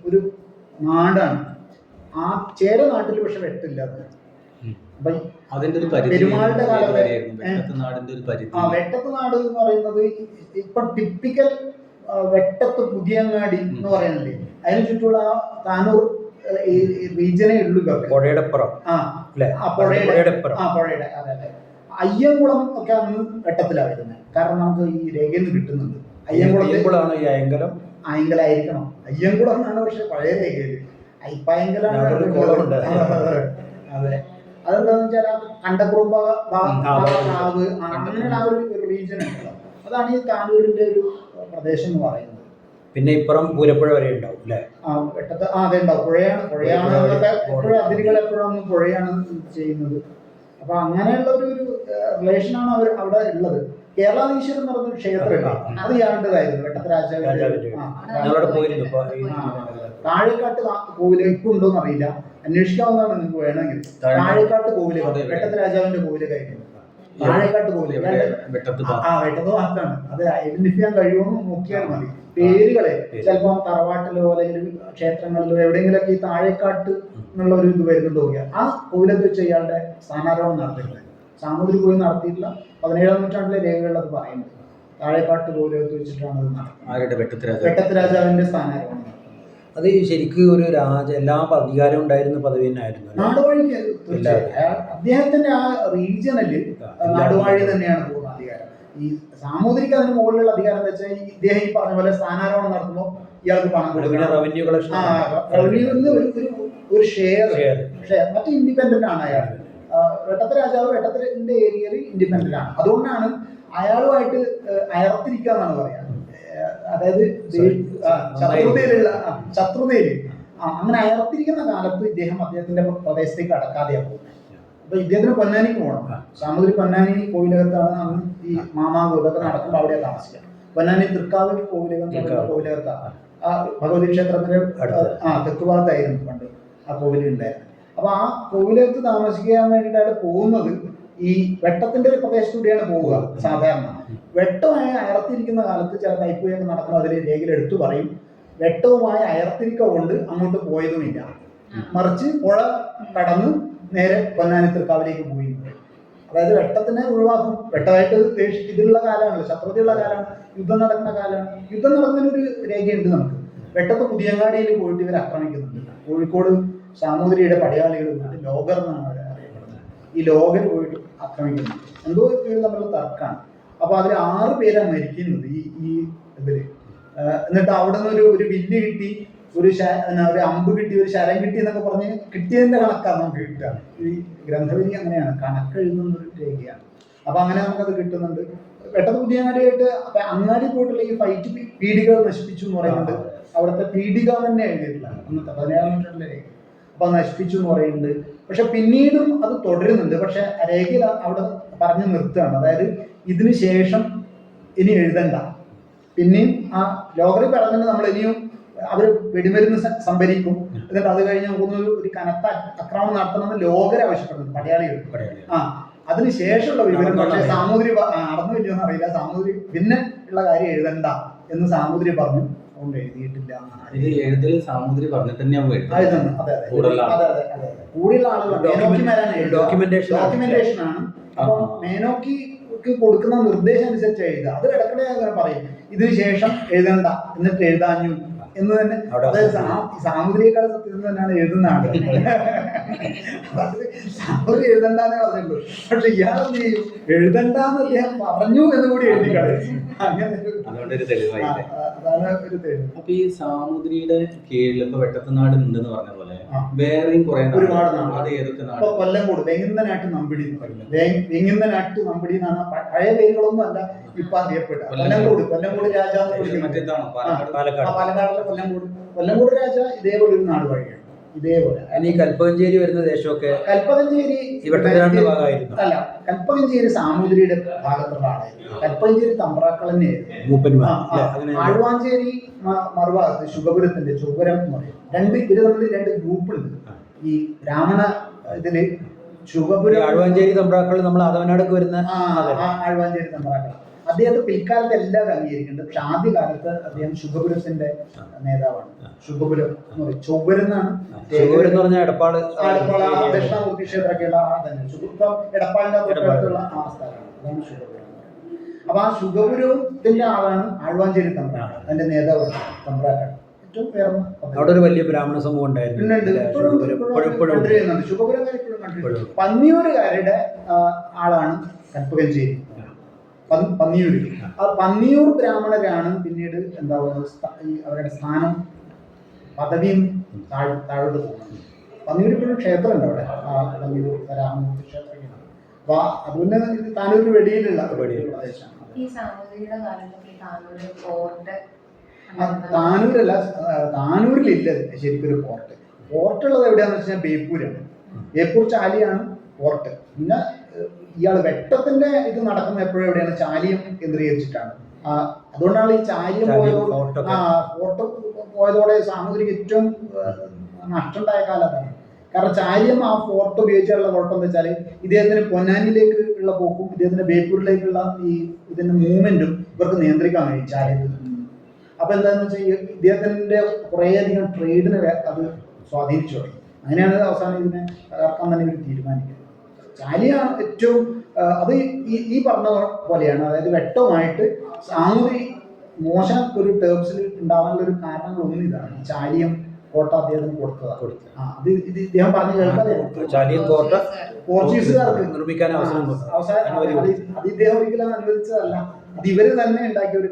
ഒരു നാടാണ്. ആ ചേര നാട്ടിൽ പക്ഷെ വെട്ടില്ല. അപ്പൊ അതിന്റെ ഒരു പെരുമാളുടെ കാലം വെട്ടത്ത് നാട് എന്ന് പറയുന്നത് ഇപ്പൊ ടിപ്പിക്കൽ വെട്ടത്ത് പുതിയങ്ങാടി എന്ന് പറയുന്നില്ലേ, അതിന് ചുറ്റുള്ള താനൂർ റീജിയനേ ഉള്ളൂ. പുഴയുടെ പുറം പുഴയുടെ അതെ. അയ്യങ്കുളം ഒക്കെ അന്ന് വെട്ടത്തിലാണ് വരുന്നത്. കാരണം നമുക്ക് ഈ രേഖയിൽ നിന്ന് കിട്ടുന്നുണ്ട്. അയ്യങ്കുളമാണ് ഈ അയങ്കലായിരിക്കണം. അയ്യങ്കുളം എന്നാണ് പക്ഷെ പഴയ രേഖയില്. അയ്യങ്കലാണ്. അതെ, അതെന്താന്ന് വെച്ചാൽ കണ്ടക്കുറുമ്പ അങ്ങനെയുള്ള ആ ഒരു റീജിയൻ ഉണ്ടല്ലോ, അതാണ് ഈ താനൂരിന്റെ ഒരു പ്രദേശം എന്ന് പറയുന്നത്. പിന്നെ ഇപ്പുറം പൂരപ്പുഴ വരെ ഉണ്ടാവും അല്ലേ? വെട്ടത്ത് അതെ ഉണ്ടാവും. പുഴയാണ് എപ്പോഴും അതിരുകൾ എപ്പോഴും പുഴയാണ് ചെയ്യുന്നത്. അപ്പൊ അങ്ങനെയുള്ള ഒരു റിലേഷനാണ് അവിടെ ഉള്ളത്. കേരളാധീശ്വരം എന്ന് പറഞ്ഞൊരു ക്ഷേത്രമില്ല, അത് ഇയാളുടേതായിരുന്നു. വെട്ടത്ത് രാജാവിന്റെ താഴേക്കാട്ട് കോവില് ഇപ്പൊ ഉണ്ടോന്ന് അറിയില്ല, അന്വേഷിക്കാവുന്നതാണ് നിങ്ങൾക്ക് വേണമെങ്കിൽ. താഴേക്കാട്ട് കോവില്, വെട്ടത്ത് രാജാവിന്റെ കോവിലൊക്കെയായിരുന്നു താഴേക്കാട്ട് കോവില്. വെട്ടത്ത് മാത്രമാണ് അത് ഐഡന്റിഫൈ ചെയ്യാൻ കഴിയുമെന്ന് നോക്കിയാൽ മതി. പേരുകളെ ചിലപ്പോൾ തറവാട്ടിലോ അല്ലെങ്കിൽ ക്ഷേത്രങ്ങളിലോ എവിടെയെങ്കിലൊക്കെ ഈ താഴേക്കാട്ട് എന്നുള്ള ഒരു ഇത് വരുന്നുണ്ട് നോക്കിയാൽ ആ കോവിലത്ത് വെച്ച് ഇയാളുടെ സ്ഥാനാരോഹണം നടത്തിയിട്ടില്ല. സാമൂതിരി പോയി നടത്തിയിട്ടില്ല. 17-ാം നൂറ്റാണ്ടിലെ രേഖകളിൽ അത് പറയുന്നത് താഴേക്കാട്ട് കോവിലത്ത് വെച്ചിട്ടാണ് അത് നടത്തുന്നത്. വെട്ടത്ത് രാജാവിന്റെ സ്ഥാനാരോഹണം. അത് ശരിക്കും ഒരു എല്ലാ അധികാരവും ഉണ്ടായിരുന്ന പദവി തന്നെയായിരുന്നു. നാടുവാഴിക്ക് അദ്ദേഹത്തിന്റെ ആ റീജിയണല് നാടുവാഴി തന്നെയാണ് പൂർണ്ണ അധികാരം. ഈ സാമൂതിരിക്ക് അതിന് മുകളിലുള്ള അധികാരം എന്ന് വെച്ചാൽ ഇദ്ദേഹം ഈ പറഞ്ഞ പോലെ സ്ഥാനാരോഹണം നടത്തുമ്പോൾ ഇയാൾക്ക് പണം കൊടുക്കണം. റവന്യൂ കളക്ഷൻ, റവന്യൂന്ന് ഒരു ഷെയർ മറ്റേ ഇൻഡിപെൻഡന്റ് ആണ് അയാൾ. വെട്ടത്ത് രാജാവ് വെട്ടത്തിന്റെ ഏരിയയിൽ ഇൻഡിപെൻഡന്റ് ആണ്. അതുകൊണ്ടാണ് അയാളുമായിട്ട് അയർത്തിരിക്കുക എന്നാണ് പറയാ. അതായത് ശത്രുതയില് അങ്ങനെ അയർത്തിരിക്കുന്ന കാലത്ത് ഇദ്ദേഹം അദ്ദേഹത്തിന്റെ പ്രദേശത്തേക്ക് അടക്കാതെയാണ് പോകുന്നത്. അപ്പൊ ഇദ്ദേഹത്തിന് പൊന്നാനിക്ക് പോകണം. സാമൂതിരി പൊന്നാനി കോവിലകത്താണ് അന്ന് ഈ മാമാങ്കം ഇതൊക്കെ നടക്കുമ്പോൾ അവിടെ താമസിക്കാം. പൊന്നാനി തൃക്കാവ് കോവിലകത്താണ് ആ ഭഗവതി ക്ഷേത്രത്തിന്റെ തെക്ക് ഭാഗത്തായിരുന്നു പണ്ട് ആ കോവിൽ ഉണ്ടായിരുന്നത്. അപ്പൊ ആ കോവിലകത്ത് താമസിക്കാൻ വേണ്ടിയിട്ടാണ് പോകുന്നത്. ഈ വെട്ടത്തിന്റെ ഒരു പ്രദേശത്തൂടെയാണ് പോവുക സാധാരണ. വെട്ടമായി അയർത്തിരിക്കുന്ന കാലത്ത് ചില തൈപ്പൂയൊക്കെ നടക്കുമ്പോൾ അതിൽ രേഖയിൽ എടുത്തു പറയും വെട്ടവുമായി അയർത്തിരിക്ക കൊണ്ട് അങ്ങോട്ട് പോയതുമില്ല, മറിച്ച് പുഴ കടന്ന് നേരെ പൊന്നാനി തൃക്കാവിലേക്ക് പോയി. അതായത് വെട്ടത്തിനെ ഒഴിവാക്കും. വെട്ടമായിട്ട് ഇതിലുള്ള കാലമാണല്ലോ, ശത്രുതയുള്ള കാലമാണ്, യുദ്ധം നടക്കുന്ന കാലമാണ്. യുദ്ധം നടന്നതിനൊരു രേഖയുണ്ട് നമുക്ക്. വെട്ടത്ത് പുതിയങ്ങാടിയിൽ പോയിട്ട് ഇവർ ആക്രമിക്കുന്നുണ്ട്. കോഴിക്കോട് സാമൂതിരിയുടെ പടയാളികൾ പോയിട്ട് ലോഗർ എന്നാണ് അവർ അറിയപ്പെടുന്നത്. ഈ ലോഗർ പോയിട്ട് ആക്രമിക്കുന്നു. എന്തോ പേര് തമ്മിലുള്ള തർക്കമാണ്. അപ്പൊ അതിൽ 6 പേരാണ് മരിക്കുന്നത് ഈ ഇതില്. എന്നിട്ട് അവിടെ നിന്ന് ഒരു വില്ല് കിട്ടി, ഒരു അമ്പ് കിട്ടി, ഒരു ശരം കിട്ടി എന്നൊക്കെ പറഞ്ഞ് കിട്ടിയതിന്റെ കണക്കാണ് നമുക്ക് കിട്ടുക. ഈ ഗ്രന്ഥവിധി അങ്ങനെയാണ്, കണക്കെഴുതുന്ന ഒരു രേഖയാണ്. അപ്പൊ അങ്ങനെ നമുക്കത് കിട്ടുന്നുണ്ട്. പെട്ടെന്ന് പുതിയങ്ങാടിയായിട്ട് അങ്ങാടി പോയിട്ടുള്ള ഈ ഫൈറ്റ് പീഡികൾ നശിപ്പിച്ചു എന്ന് പറയുന്നുണ്ട്. അവിടുത്തെ പീഡിക തന്നെ എഴുതിയിട്ടില്ല അന്നത്തെ 17-ാം നൂറ്റാണ്ടിലെ രേഖ. അപ്പൊ നശിപ്പിച്ചു എന്ന് പറയുന്നുണ്ട്. പക്ഷെ പിന്നീടും അത് തുടരുന്നുണ്ട്. പക്ഷെ രേഖയിൽ അവിടെ പറഞ്ഞു നിർത്തുകയാണ്. അതായത് ഇതിന് ശേഷം ഇനി എഴുതണ്ട. പിന്നെയും ആ ലോകറി പറഞ്ഞിട്ട് നമ്മൾ ഇനിയും അവർ വെടിമരുന്ന് സംഭരിക്കും. എന്നിട്ട് അത് കഴിഞ്ഞ് നമുക്കൊന്ന് ഒരു കനത്ത ആക്രമണം നടത്തണമെന്ന് ലോകരെ ആവശ്യപ്പെടുന്നത് പടയാളികൾ. അതിനുശേഷമുള്ള വിവരം പക്ഷേ സാമൂതിരി നടന്നില്ലയോ എന്ന് അറിയില്ല. സാമൂതിരി പിന്നെ ഉള്ള കാര്യം എഴുതണ്ട എന്ന് സാമൂതിരി പറഞ്ഞു. അതുകൊണ്ട് എഴുതിയിട്ടില്ല. എഴുതൽ സാമൂതിരി പറഞ്ഞിട്ട് തന്നെയാണ് കൂടെയുള്ള ആളുകൾ ഡോക്യുമെന്റേഷൻ ആണ്. അപ്പൊ മേനോക്കിക്ക് കൊടുക്കുന്ന നിർദ്ദേശം അനുസരിച്ച് എഴുതുക. അത് ഇടയ്ക്കിടെ അങ്ങനെ പറയും ഇതിനു ശേഷം എഴുതണ്ട, എന്നിട്ട് എഴുതാഞ്ഞു എന്ന് തന്നെ. അതായത് സാമൂതിരിയേക്കാൾ സത്യം തന്നെയാണ് എഴുതുന്ന ആള്. സാമൂതിരി എഴുതണ്ടെന്നേ പറഞ്ഞുള്ളൂ. പക്ഷെ ഇയാളെന്ത് ചെയ്യും, എഴുതണ്ടെന്ന് അദ്ദേഹം പറഞ്ഞു എന്ന് കൂടി എഴുതി കളയും. അങ്ങനെ അതാണ് ഒരു തെളിവ്. അപ്പൊ ഈ സാമൂതിരിയുടെ കീഴിൽ ഇപ്പൊ വെട്ടത്തുനാട് ഉണ്ടെന്ന് പറഞ്ഞ പോലെ വേറെയും ഒരുപാട് നാട്. ഇപ്പൊ കൊല്ലംകോട് വെങ്ങുന്നനാട്ട് നമ്പിടി എന്ന് പറയുന്നത്. വെങ്ങുന്നനാട്ട് നമ്പിടി എന്നാണ് പഴയ പേരുകളൊന്നും അല്ല ഇപ്പൊ അറിയപ്പെട്ടത്. കൊല്ലംകോട് രാജ എന്ന് വിളിക്കുന്നത്. പാലക്കാടിലെ കൊല്ലംകോട് രാജ ഇതേപോലെ ഒരു നാട് വഴിയാണ്. ഇതേപോലെ ഈ കൽപ്പകഞ്ചേരി വരുന്ന ദേശമൊക്കെ കൽപ്പകഞ്ചേരി അല്ല, കൽപ്പകഞ്ചേരി സാമൂതിരിയുടെ ഭാഗത്തുള്ള ആളായിരുന്നു. കൽപ്പകഞ്ചേരി തമ്പ്രാക്കൾ തന്നെയായിരുന്നു. ആഴ്വാഞ്ചേരി മറുഭാഗത്ത് ശുഗപുരത്തിന്റെ ചുഗപുരം എന്ന് പറയും. ഇവര് തമ്മിൽ 2 ഗ്രൂപ്പുണ്ട്. ഈ ബ്രാഹ്മണ ഇതില് ശുഗപുരം ആഴ്വാഞ്ചേരി തമ്പ്രാക്കൾ നമ്മൾ ആദവനാടൊക്കെ വരുന്ന ആഴ്വാഞ്ചേരി തമ്പ്രാക്കൾ. അദ്ദേഹത്തെ പിൽക്കാലത്ത് എല്ലാവരും അംഗീകരിക്കുന്നുണ്ട്. പക്ഷെ ആദ്യകാലത്ത് അദ്ദേഹം ശുഭപുരത്തിന്റെ നേതാവാണ്. ശുഭപുരം എന്ന് പറയും, ചൊവ്വരം എന്നാണ് എന്ന് പറഞ്ഞാൽ എടപ്പാള് ദക്ഷിണാമൂർത്തി ക്ഷേത്രമൊക്കെയുള്ള തന്നെ ഇപ്പം എടപ്പാളിന്റെ തൊട്ടടുത്തുള്ള ആ സ്ഥലമാണ്. അതാണ് ശുഭപുരം. അപ്പൊ ആ ശുഭപുരത്തിന്റെ ആളാണ് ആഴ്വാഞ്ചേരി തമ്പ്രാൻ, അതിന്റെ നേതാവാണ് തമ്പ്രാനാണ്. ഏറ്റവും ഉയർന്ന അവിടെ ഒരു വലിയ ബ്രാഹ്മണ സമൂഹം ഉണ്ടായിരുന്നു. ശുഭപുരക്കാർ ഇപ്പോഴും കണ്ടിട്ടുണ്ട്. പന്നിയൂരുകാരുടെ ആളാണ് കൽപ്പകഞ്ചേരി, പന്നിയൂര്. ആ പന്നിയൂർ ബ്രാഹ്മണരാണ് പിന്നീട് എന്താ ഈ അവരുടെ സ്ഥാനം പദവിയും താഴോട്ട് പോകുന്നത്. പന്നിയൂർ ഇപ്പോഴും ക്ഷേത്രമുണ്ട് അവിടെ, പന്നിയൂർ രാമമൂർത്തി ക്ഷേത്രം. അപ്പൊ അതുകൊണ്ട് താനൂർ വെടിയിലുള്ള പ്രദേശമാണ്. താനൂരല്ല, താനൂരിലില്ല ശരിക്കൊരു പോർട്ട്. പോർട്ടുള്ളത് എവിടെയാന്ന് വെച്ചാൽ ബേപ്പൂരാണ്. ബേപ്പൂർ ചാലിയാണ് പോർട്ട്. പിന്നെ ഇയാൾ വെട്ടത്തിന്റെ ഇത് നടക്കുന്നത് എപ്പോഴും എവിടെയാണ്, ചാലിയം കേന്ദ്രീകരിച്ചിട്ടാണ്. അതുകൊണ്ടാണ് ഈ ചാലിയം പോർട്ട് പോയതോടെ സാമൂതിരിക്ക് ഏറ്റവും നഷ്ടമുണ്ടായ കാലത്താണ്. കാരണം ചാലിയം ആ ഫോർട്ട് ഉപയോഗിച്ചുള്ള കുഴപ്പം എന്താ വെച്ചാൽ ഇദ്ദേഹത്തിന് പൊന്നാനിയിലേക്ക് ഉള്ള പോക്കും ഇദ്ദേഹത്തിന് ബേപ്പൂരിലേക്കുള്ള ഈ ഇതിന്റെ മൂവ്മെന്റും ഇവർക്ക് നിയന്ത്രിക്കാൻ കഴിയും ചാലിയത്തിൽ. അപ്പൊ എന്താണെന്ന് വെച്ചാൽ ഇദ്ദേഹത്തിന്റെ കുറേയധികം ട്രേഡിനെ അത് സ്വാധീനിച്ചു തുടങ്ങി. അങ്ങനെയാണ് അവസാനം ഇതിനെ തകർക്കാൻ തന്നെ ഇവർ തീരുമാനിക്കുന്നത്. ചാലിയാണ് ഏറ്റവും അത് ഈ പറഞ്ഞ പോലെയാണ്. അതായത് വെട്ടവുമായിട്ട് സാമൂതിരി മോശം ഒരു ടേംസിൽ ഉണ്ടാവാനുള്ള ഒരു കാരണങ്ങളൊന്നും ഇതാണ്. ചാലിയം കോട്ട അദ്ദേഹത്തിന് കൊടുത്തതാണ്. അത് ഇത് ഇദ്ദേഹം പറഞ്ഞു കേൾക്കാതെ പോർച്ചുഗീസുകാർക്ക് നിർമ്മിക്കാൻ അവസാനം അത് ഇദ്ദേഹം ഒരിക്കലും അനുവദിച്ചതല്ല. അത് ഇവര് തന്നെ ഉണ്ടാക്കിയ ഒരു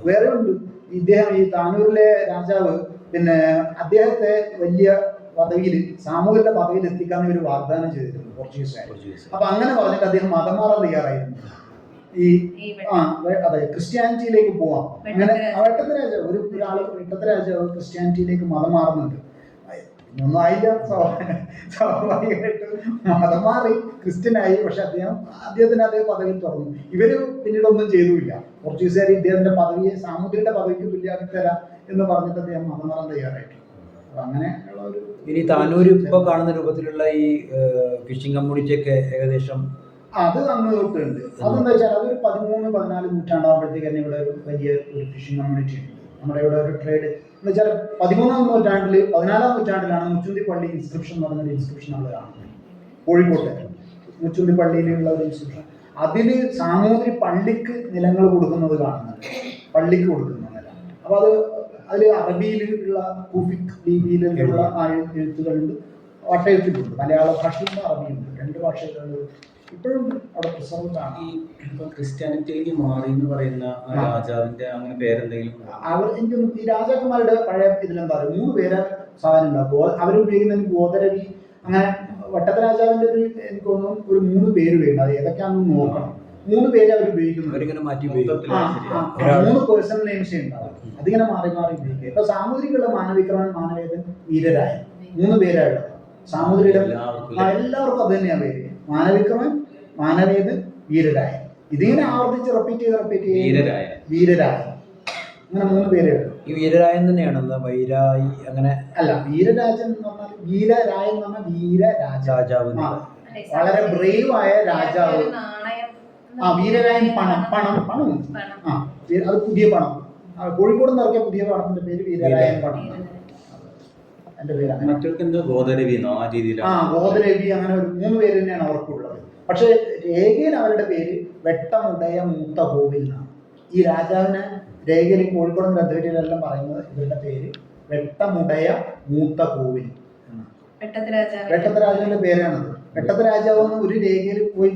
വേറെ ഉണ്ട്. ഇദ്ദേഹം ഈ താനൂരിലെ രാജാവ് പിന്നെ അദ്ദേഹത്തെ വലിയ പദവിയിൽ സാമൂഹിക പദവിയിൽ എത്തിക്കാന്ന് ഒരു വാഗ്ദാനം ചെയ്തിരുന്നു പോർച്ചുഗീസുകാർ. അപ്പൊ അങ്ങനെ പറഞ്ഞിട്ട് അദ്ദേഹം മതം മാറാൻ തയ്യാറായിരുന്നു. ഈ അതെ ക്രിസ്ത്യാനിറ്റിയിലേക്ക് പോവാം. അങ്ങനെ വെട്ടത്തെ രാജാവ് ഒരാള് വെട്ടത്തെ രാജാവ് ക്രിസ്ത്യാനിറ്റിയിലേക്ക് മതം മാറുന്നുണ്ട്. ഒന്നും ആയില്ല, സ്വാഭാവികമായിട്ട് മതം മാറി ക്രിസ്ത്യനായി. പക്ഷെ അദ്ദേഹത്തിന് അതേ പദവി തുറന്നു. ഇവര് പിന്നീട് ഒന്നും ചെയ്തുമില്ല. പോർച്ചുഗീസുകാർ ഇദ്ദേഹത്തിന്റെ പദവിയെ സാമൂതിരിയുടെ പദവിക്ക് തുല്യമാക്കി തരാം എന്ന് പറഞ്ഞിട്ട് അദ്ദേഹം മതം മാറാൻ തയ്യാറായിട്ടുണ്ട്. അപ്പൊ അങ്ങനെ ഉള്ള ഒരു ഇനി താനൂര് ഇപ്പൊ കാണുന്ന രൂപത്തിലുള്ള ഈ ഫിഷിംഗ് കമ്മ്യൂണിറ്റി ഒക്കെ ഏകദേശം അത് അന്ന് തൊട്ടുണ്ട്. അതെന്താ വെച്ചാൽ അതൊരു 13-14 നൂറ്റാണ്ടാകുമ്പോഴത്തേക്ക് തന്നെ ഇവിടെ ഒരു വലിയ ഒരു ഫിഷിംഗ് കമ്മ്യൂണിറ്റി ഉണ്ട്. നമ്മുടെ ഇവിടെ ഒരു ട്രേഡ് എന്ന് വെച്ചാൽ 13-ാം നൂറ്റാണ്ടിൽ 14-ാം നൂറ്റാണ്ടിലാണ് മുച്ചുന്തി പള്ളി ഇൻസ്ക്രിപ്ഷൻ എന്ന് പറഞ്ഞൊരു ഇൻസ്ക്രിപ്ഷൻ നമ്മൾ കാണുന്നത്. കോഴിക്കോട്ടെ മുച്ചുന്തി പള്ളിയിലുള്ള ഒരു ഇൻസ്ക്രിപ്ഷൻ. അതില് സാമൂതിരി പള്ളിക്ക് നിലങ്ങൾ കൊടുക്കുന്നത് കാണുന്നുണ്ട്, പള്ളിക്ക് കൊടുക്കുന്ന നില. അപ്പൊ അതിൽ അറബിയിലുള്ള കൂഫിക് ലിപിയിലുള്ള എഴുത്തുകളുണ്ട്, വട്ടയെഴുത്തിലുണ്ട്. മലയാള ഭാഷയുണ്ട്, അറബിയുണ്ട്, 2 ഭാഷകളുണ്ട്. ഇപ്പോഴും അവിടെ പ്രസവത്താണ്. ഈ ഇപ്പൊ ക്രിസ്ത്യാനിറ്റിയിലേക്ക് മാറി എന്ന് പറയുന്ന രാജാവിന്റെ അങ്ങനെ പേരെന്തെങ്കിലും എനിക്കൊന്നും ഈ രാജാക്കന്മാരുടെ പഴയ ഇതിലെന്താ പറയുക, 3 പേര് സാധനം ഉണ്ടാക്കും. അവരുപയോഗിക്കുന്നതിന് ഗോദരവി, അങ്ങനെ വട്ടത്തെ രാജാവിന്റെ ഒരു എനിക്ക് തോന്നുന്നു ഒരു 3 പേര് വേണ്ട. അത് ഏതൊക്കെയാണെന്ന് നോക്കണം. 3 പേര് അവർ ഉപയോഗിക്കുന്നു. 3 പേഴ്സണൽ നെയിംസേ ഉണ്ടാവും. അതിങ്ങനെ മാറി മാറി ഉപയോഗിക്കുക. ഇപ്പൊ സാമൂതിരിക്കുള്ള മാനവിക്രമൻ, മാനവേദൻ, വീരരായൻ 3 പേരാണ് സാമൂതിരിയുടെ. എല്ലാവർക്കും അത് തന്നെയാണ് പേര്. മാനവിക്രമൻ, മാനവേദൻ, വീരരായൻ. ഇതിങ്ങനെ ആവർത്തിച്ച് റിപ്പീറ്റ് ചെയ്ത് വീരരായൻ. അങ്ങനെ 3 പേരുണ്ട്. ഈ വീരരായൻ തന്നെയാണ് വൈരായി അങ്ങനെ അല്ല, വീരരാജൻ എന്ന് പറഞ്ഞാൽ വീരരായൻ എന്ന് പറഞ്ഞാൽ വീരരാജാവ്, വളരെ ബ്രേവ് ആയ രാജാവ്. വീരരായൻ പണം. അത് പുതിയ പണം. കോഴിക്കോട് നിന്ന് ഇറക്കിയ പുതിയ പണത്തിന്റെ പേര് വീരരായൻ പണം. എന്റെ പേര് ഗോദരവി ആ രീതിയിലാണ്. ഗോദരവി അങ്ങനെ ഒരു 3 പേര് തന്നെയാണ് അവർക്കുള്ളത്. പക്ഷെ രേഖയിൽ അവരുടെ പേര് വെട്ടമുടയ മൂത്ത കോവിൽ എന്നാണ്. ഈ രാജാവിനെ രേഖയിൽ കോഴിക്കോട് ഗ്രന്ഥവരിയിലെല്ലാം പറയുന്നത് ഇവരുടെ പേര് വെട്ടമുടയ മൂത്ത കോവിൽ. വെട്ടത്തെ രാജാവിന്റെ പേരാണത്. വെട്ടത്തെ രാജാവ് ഒരു രേഖയിൽ പോയി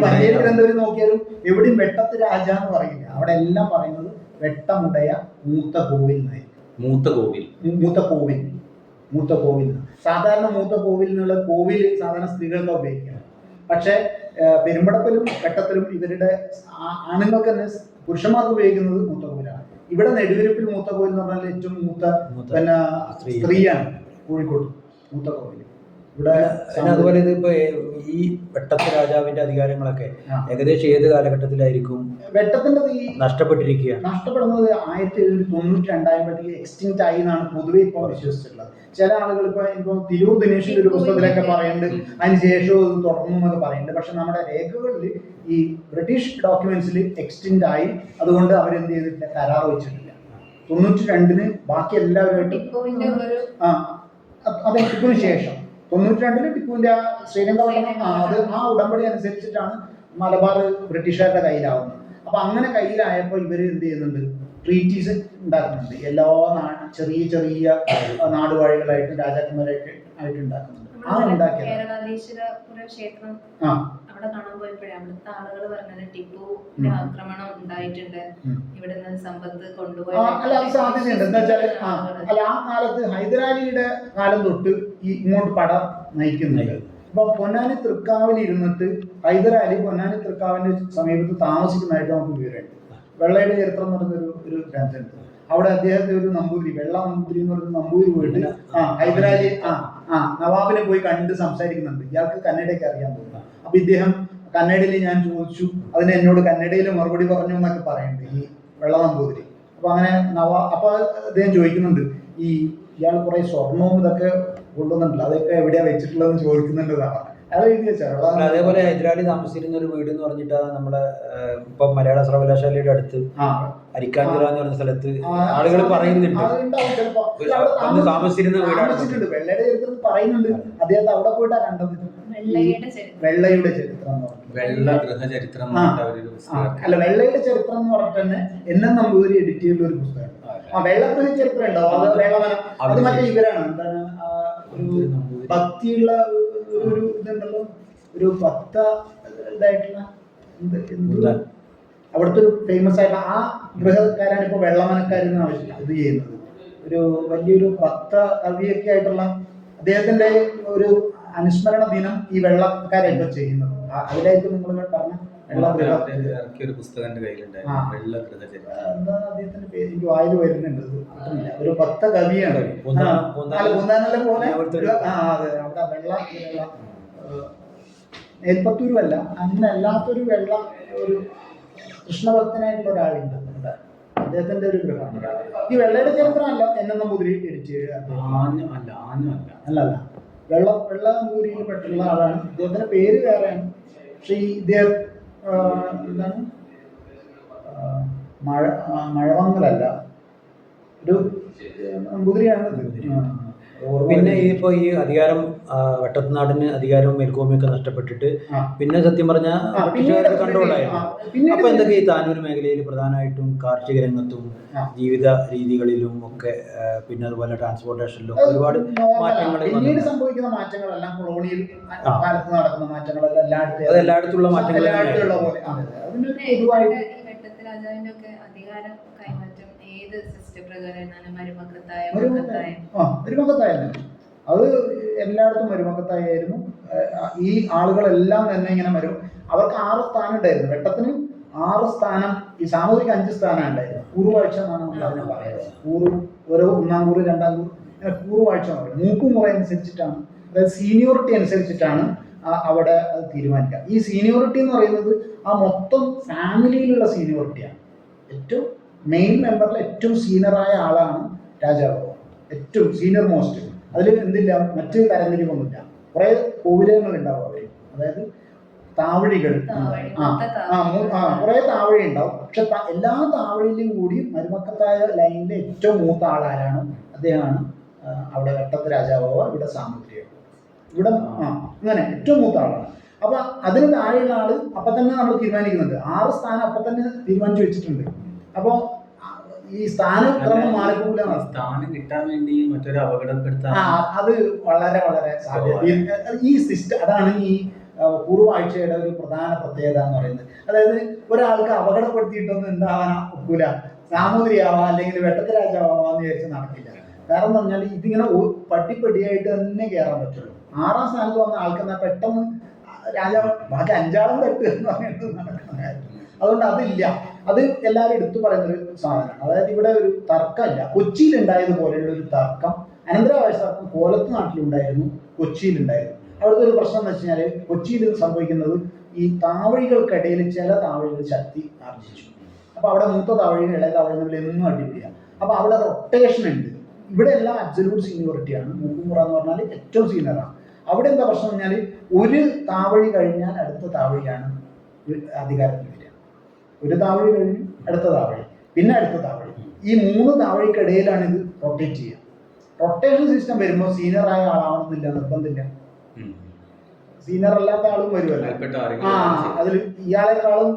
വലിയ ഗ്രന്ഥവരി നോക്കിയാലും എവിടെയും വെട്ടത്ത് രാജ എന്ന് പറയില്ല. അവിടെ എല്ലാം പറയുന്നത് വെട്ടമുടയ മൂത്ത കോവിൽ എന്നായിരിക്കും. മൂത്ത കോവിൽ. സാധാരണ മൂത്ത കോവിൽ എന്നുള്ള കോവിൽ സാധാരണ സ്ത്രീകൾക്ക് ഉപയോഗിക്കുക. പക്ഷെ പെരുമ്പടപ്പിലും വെട്ടത്തിലും ഇവരുടെ ആണുങ്ങൾക്ക് തന്നെ പുരുഷന്മാർക്ക് ഉപയോഗിക്കുന്നത് മൂത്ത കോവിലാണ്. ഇവിടെ നെടുവിരിപ്പിൽ മൂത്ത കോവിൽ എന്ന് പറഞ്ഞാൽ ഏറ്റവും മൂത്ത പിന്നെ സ്ത്രീയാണ് കോഴിക്കോട് മൂത്ത കോവിൽ. ഇവിടെ അതുപോലെ ഇതിപ്പോ ഈ വെട്ടത്ത് രാജാവിന്റെ അധികാരങ്ങളൊക്കെ ഏകദേശം ഏത് കാലഘട്ടത്തിലായിരിക്കും വെട്ടത്തിന്റെ നഷ്ടപ്പെടുന്നത്? 1792 ആകുമ്പോഴത്തേക്ക് എക്സ്റ്റിങ്ക്റ്റ് ആയി എന്നാണ് പൊതുവെ ഇപ്പോൾ വിശ്വസിച്ചിട്ടുള്ളത്. ചില ആളുകൾ ഇപ്പൊ തിരൂർ ദിനേശിന്റെ ഒരു പുസ്തകത്തിലൊക്കെ പറയുന്നുണ്ട് അതിനുശേഷം ഇത് തുടർന്നു എന്നൊക്കെ പറയുന്നുണ്ട്. പക്ഷെ നമ്മുടെ രേഖകളിൽ ഈ ബ്രിട്ടീഷ് ഡോക്യുമെന്റ്സിൽ എക്സ്റ്റെൻഡ് ആയി, അതുകൊണ്ട് അവരെന്ത് ചെയ്തിട്ടില്ല, കരാർ വെച്ചിട്ടില്ല. 92 ബാക്കി എല്ലാവരുമായിട്ട് അതെ ടിപ്പുവിന് ശേഷം 92 ടിപ്പുവിന്റെ ആ ശ്രീരംഗപട്ടണം അത് ആ ഉടമ്പടി അനുസരിച്ചിട്ടാണ് മലബാർ ബ്രിട്ടീഷുകാരുടെ കയ്യിലാവുന്നത്. അപ്പൊ അങ്ങനെ കയ്യിലായപ്പോൾ ഇവർ എന്ത് ചെയ്യുന്നുണ്ട്, ട്രീറ്റീസ് ഉണ്ടാക്കുന്നുണ്ട്. എല്ലാ ചെറിയ ചെറിയ നാടുവാഴികളായിട്ട് രാജാക്കന്മാരായിട്ട് ആയിട്ട് ഉണ്ടാക്കുന്നുണ്ട്. ആ ഉണ്ടാക്കിയത് അവിടെ കാണാൻ പോയപ്പോഴേ അവിടുത്തെ ആളുകൾ പറഞ്ഞത് ടിപ്പുവിന്റെ ആക്രമണം ഉണ്ടായിട്ടുണ്ട്, ഇവിടുന്ന് സമ്പത്ത് കൊണ്ടുപോയി. അല്ല അത് സാധ്യതയുണ്ട്. എന്താ വെച്ചാല് അല്ല ആ കാലത്ത് ഹൈദരാലിയുടെ കാലം തൊട്ട് ഈ ഇങ്ങോട്ട് പട നയിക്കുന്നുണ്ട്. അപ്പൊ പൊന്നാനി തൃക്കാവിൽ ഇരുന്നിട്ട് ഹൈദരാലി പൊന്നാനി തൃക്കാവിന്റെ സമീപത്ത് താമസിക്കുന്നതായിട്ട് നമുക്ക് വിവരമുണ്ട്. വെള്ളയുടെ ചരിത്രം എന്ന് പറയുന്ന ഒരു ഗ്രന്ഥമുണ്ട്. അവിടെ അദ്ദേഹത്തെ ഒരു നമ്പൂതിരി, വെള്ള നമ്പൂതിരി എന്ന് പറയുന്ന നമ്പൂതിരി പോയിട്ട് ഹൈദരാലി നവാബിനെ പോയി കണ്ട് സംസാരിക്കുന്നുണ്ട്. ഇയാൾക്ക് കന്നഡയൊക്കെ അറിയാൻ തോന്നുന്നു. അപ്പൊ ഇദ്ദേഹം കന്നഡയിൽ ഞാൻ ചോദിച്ചു, അതിന് എന്നോട് കന്നഡയിൽ മറുപടി പറഞ്ഞു എന്നൊക്കെ പറയുന്നുണ്ട് ഈ വെള്ള നമ്പൂതിരി. അപ്പൊ അങ്ങനെ അപ്പൊ അദ്ദേഹം ചോദിക്കുന്നുണ്ട്, ഈ ഇയാൾ കുറെ സ്വർണവും ഇതൊക്കെ കൊണ്ടുവന്നിട്ടില്ല, അതൊക്കെ എവിടെയാ വെച്ചിട്ടുള്ളതെന്ന് ചോദിക്കുന്നുണ്ടെന്നാണ് അത് എഴുതി വെച്ചാൽ. അതേപോലെ ഹൈദരാലി താമസിച്ചിരുന്ന ഒരു വീട് എന്ന് പറഞ്ഞിട്ട് നമ്മളെ ഇപ്പൊ മലയാള സർവകലാശാലയുടെ അടുത്ത് അരിക്കാഞ്ചിറ എന്ന് പറഞ്ഞ സ്ഥലത്ത് ആളുകൾ പറയുന്നുണ്ട് അന്ന് താമസിച്ചിരുന്ന വീടാണ്. വെള്ളയുടെ ചരിത്രം പറയുന്നുണ്ട്. അദ്ദേഹത്തെ അവിടെ പോയിട്ടാ കണ്ടത്. വെള്ളയുടെ ചരിത്രം വെള്ള ഗൃഹചരിത്രം അല്ല വെള്ളയുടെ ചരിത്രം എന്ന് പറഞ്ഞിട്ട് തന്നെ എന്നെ നമ്പൂതിരി എഡിറ്റ് ചെയ്തുള്ള ഒരു പുസ്തകമാണ്. വെള്ള ഗൃഹ ചരിത്രം ഉണ്ടാവും. അത് വെള്ളമനം, അത് മറ്റേ ഇവരാണ് എന്താണ് ഒരു ഭക്തിയുള്ള ഒരു ഇതുണ്ടല്ലോ, ഒരു ഭക്ത ഇതായിട്ടുള്ള അവിടുത്തെ ഒരു ഫേമസ് ആയിട്ടുള്ള ആ ഗൃഹക്കാരാണ് ഇപ്പൊ വെള്ളമനക്കാരെന്ന് ആവശ്യം ഇത് ചെയ്യുന്നത്. ഒരു വലിയൊരു ഭക്ത കവിയൊക്കെ ആയിട്ടുള്ള അദ്ദേഹത്തിന്റെ ഒരു അനുസ്മരണ ദിനം ഈ വെള്ളക്കാരായിട്ടോ ചെയ്യുന്നത്. അതിലായിട്ട് നിങ്ങൾ പറഞ്ഞ ഒരു പുസ്തകത്തിന്റെ കയ്യിലുണ്ടായിരുന്നു, വെള്ള ഗൃഹചരിത്രം. എന്താ അദ്ദേഹത്തിന്റെ പേര് എനിക്ക് വായിൽ വരുന്നുണ്ട്, കിട്ടുന്നില്ല. ഒരു ഭക്ത കവിയാണ്. പൂന്താനല്ല പോലെ അതെ അവിടെ വെള്ള നെൽപ്പത്തൂരും അല്ല അങ്ങനെ അല്ലാത്തൊരു വെള്ള ഒരു കൃഷ്ണഭക്തനായിട്ടുള്ള ഒരാളുണ്ട്. അദ്ദേഹത്തിന്റെ ഒരു ഗൃഹമാണ്. ഈ വെള്ളയുടെ ചരിത്രം അല്ല എന്നെ നമ്പൂതിരി എഡിറ്റ് അല്ല വെള്ള നമ്പൂതിരിയിൽ പെട്ടുള്ള ആളാണ്. ഇദ്ദേഹത്തിന്റെ പേര് വേറെയാണ്. പക്ഷെ ഈ ഇദ്ദേഹം എന്താണ് മഴവങ്ങലല്ല, ഒരു നമ്പൂതിരിയാണ്. പിന്നെ ഇപ്പൊ ഈ അധികാരം വെട്ടത്തുനാടിന് അധികാരവും മേൽക്കോമയൊക്കെ നഷ്ടപ്പെട്ടിട്ട് പിന്നെ സത്യം പറഞ്ഞ കൺട്രോളായിരുന്നു. അപ്പൊ എന്തൊക്കെ ഈ താനൂർ മേഖലയിൽ പ്രധാനമായിട്ടും കാർഷിക രംഗത്തും ജീവിത രീതികളിലും ഒക്കെ പിന്നെ അതുപോലെ ട്രാൻസ്പോർട്ടേഷനിലും ഒരുപാട് മാറ്റങ്ങൾ പിന്നീട് സംഭവിക്കുന്ന മാറ്റങ്ങളെല്ലാം കൊളോണിയൽ കാലത്ത് നടക്കുന്ന മാറ്റങ്ങളെല്ലാം അത് എല്ലായിടത്തുള്ള മാറ്റങ്ങൾ രാജാവിന്റെ ഒക്കെ അധികാരം കൈമാറ്റം ഏത് സിസ്റ്റം പ്രകാരമാണ്? മരുമക്കത്തായിരുന്നു. അത് എല്ലായിടത്തും മരുമക്കത്തായിരുന്നു. ഈ ആളുകളെല്ലാം തന്നെ ഇങ്ങനെ അവർക്ക് 6 സ്ഥാനം ഉണ്ടായിരുന്നു. വെട്ടത്തിന് 6 സ്ഥാനം, ഈ സാമൂഹിക 5 സ്ഥാനം ഉണ്ടായിരുന്നു. കൂറുവാഴ്ച എന്നാണ് നമ്മൾ അതിനെ പറയുന്നത്. ഓരോ 1-ാം കൂറ് 2-ാം കൂറ് ഇങ്ങനെ കൂറുവാഴ്ച പറയും. മൂക്കുമുറ അനുസരിച്ചിട്ടാണ്, അതായത് സീനിയോറിറ്റി അനുസരിച്ചിട്ടാണ് അവിടെ അത് തീരുമാനിക്കുക. ഈ സീനിയോറിറ്റി എന്ന് പറയുന്നത് ആ മൊത്തം ഫാമിലിയിലുള്ള സീനിയോറിറ്റിയാണ്. ഏറ്റവും മെയിൻ മെമ്പറിൽ ഏറ്റവും സീനിയറായ ആളാണ് രാജാവ്, ഏറ്റവും സീനിയർ മോസ്റ്റ്. അതിൽ എന്തില്ല, മറ്റ് തരംതിരിവൊന്നുമില്ല. കുറേ കോവിലങ്ങൾ ഉണ്ടാവും അവർ, അതായത് താവഴികൾ. കുറേ താവഴി ഉണ്ടാവും. പക്ഷെ എല്ലാ താവഴിയിലും കൂടി മരുമക്കത്തായ ലൈനിലെ ഏറ്റവും മൂത്ത ആളാരാണ്, അദ്ദേഹമാണ് അവിടെ വെട്ടത്ത് രാജാവോ ഇവിടെ സാമുദ്രിയോ ഇവിടെ അങ്ങനെ ഏറ്റവും മൂത്ത ആളാണ്. അപ്പൊ അതിന് താഴെയുള്ള ആള് അപ്പൊ തന്നെ നമ്മൾ തീരുമാനിക്കുന്നുണ്ട്. 6 സ്ഥാനം അപ്പൊ തന്നെ തീരുമാനിച്ചു വെച്ചിട്ടുണ്ട്. അപ്പൊ ഈ സ്ഥാനക്രമം മാറിക്കൂല. സ്ഥാനം കിട്ടാൻ വേണ്ടി മറ്റൊരു അപകടപ്പെടുത്താൻ അത് വളരെ വളരെ സാധ്യത. ഈ സിസ്റ്റം അതാണ് ഈ പൂർവാഴ്ചയുടെ ഒരു പ്രധാന പ്രത്യേകത എന്ന് പറയുന്നത്. അതായത് ഒരാൾക്ക് അപകടപ്പെടുത്തിയിട്ടൊന്നും എന്താവാൻ ഒക്കൂല, സാമൂതിരിയാവാം അല്ലെങ്കിൽ വെട്ടത്തരാജാവാന്ന് വിചാരിച്ച് നടക്കില്ല. കാരണം എന്ന് പറഞ്ഞാൽ ഇതിങ്ങനെ പട്ടിപ്പടിയായിട്ട് തന്നെ കയറാൻ പറ്റുള്ളൂ. 6-ാം സ്ഥാനത്ത് വന്ന ആൾക്കെന്നാൽ പെട്ടെന്ന് രാജാവ് ബാക്കി 5-ാളും തട്ട് എന്ന് പറയുന്നത് നടക്കുന്ന കാര്യം. അതുകൊണ്ട് അതില്ല. അത് എല്ലാവരും എടുത്തു പറയുന്നൊരു സാധനമാണ്. അതായത് ഇവിടെ ഒരു തർക്കമില്ല. കൊച്ചിയിൽ ഉണ്ടായതുപോലെയുള്ള ഒരു തർക്കം, അനന്തരാവകാശ തർക്കം കോലത്ത് നാട്ടിലുണ്ടായിരുന്നു, കൊച്ചിയിലുണ്ടായിരുന്നു. അവിടുത്തെ ഒരു പ്രശ്നം എന്ന് വെച്ച് കഴിഞ്ഞാൽ കൊച്ചിയിൽ സംഭവിക്കുന്നത് ഈ താവഴികൾക്കിടയിൽ ചില താവഴികൾ ശക്തി ആർജിച്ചു. അപ്പൊ അവിടെ മൂത്ത താവഴിയും ഇളയ താവഴിയും തമ്മിൽ എന്നും അടിപിടിയാണ്. അപ്പൊ അവിടെ റൊട്ടേഷൻ ഉണ്ട്. ഇവിടെ എല്ലാം അബ്സല്യൂട്ട് സീനിയോറിറ്റിയാണ്. മൂക്കുമുറ എന്ന് പറഞ്ഞാൽ ഏറ്റവും സീനിയറാണ്. അവിടെ എന്താ പ്രശ്നം പറഞ്ഞാൽ ഒരു താവഴി കഴിഞ്ഞാൽ അടുത്ത താവഴിയാണ് അധികാരത്തിൽ വരിക. ഒരു താവഴി കഴിഞ്ഞ് അടുത്ത താവഴി, പിന്നെ അടുത്ത താവഴി. ഈ 3 താവഴിക്കിടയിലാണ് ഇത് റൊട്ടേറ്റ് ചെയ്യുക. റൊട്ടേഷൻ സിസ്റ്റം വരുമ്പോൾ സീനിയറായ ആളാവണമെന്നില്ല, നിർബന്ധമില്ല. സീനിയർ അല്ലാത്ത ആളും വരുമല്ലോ. അതിൽ ഇയാളെക്കാളും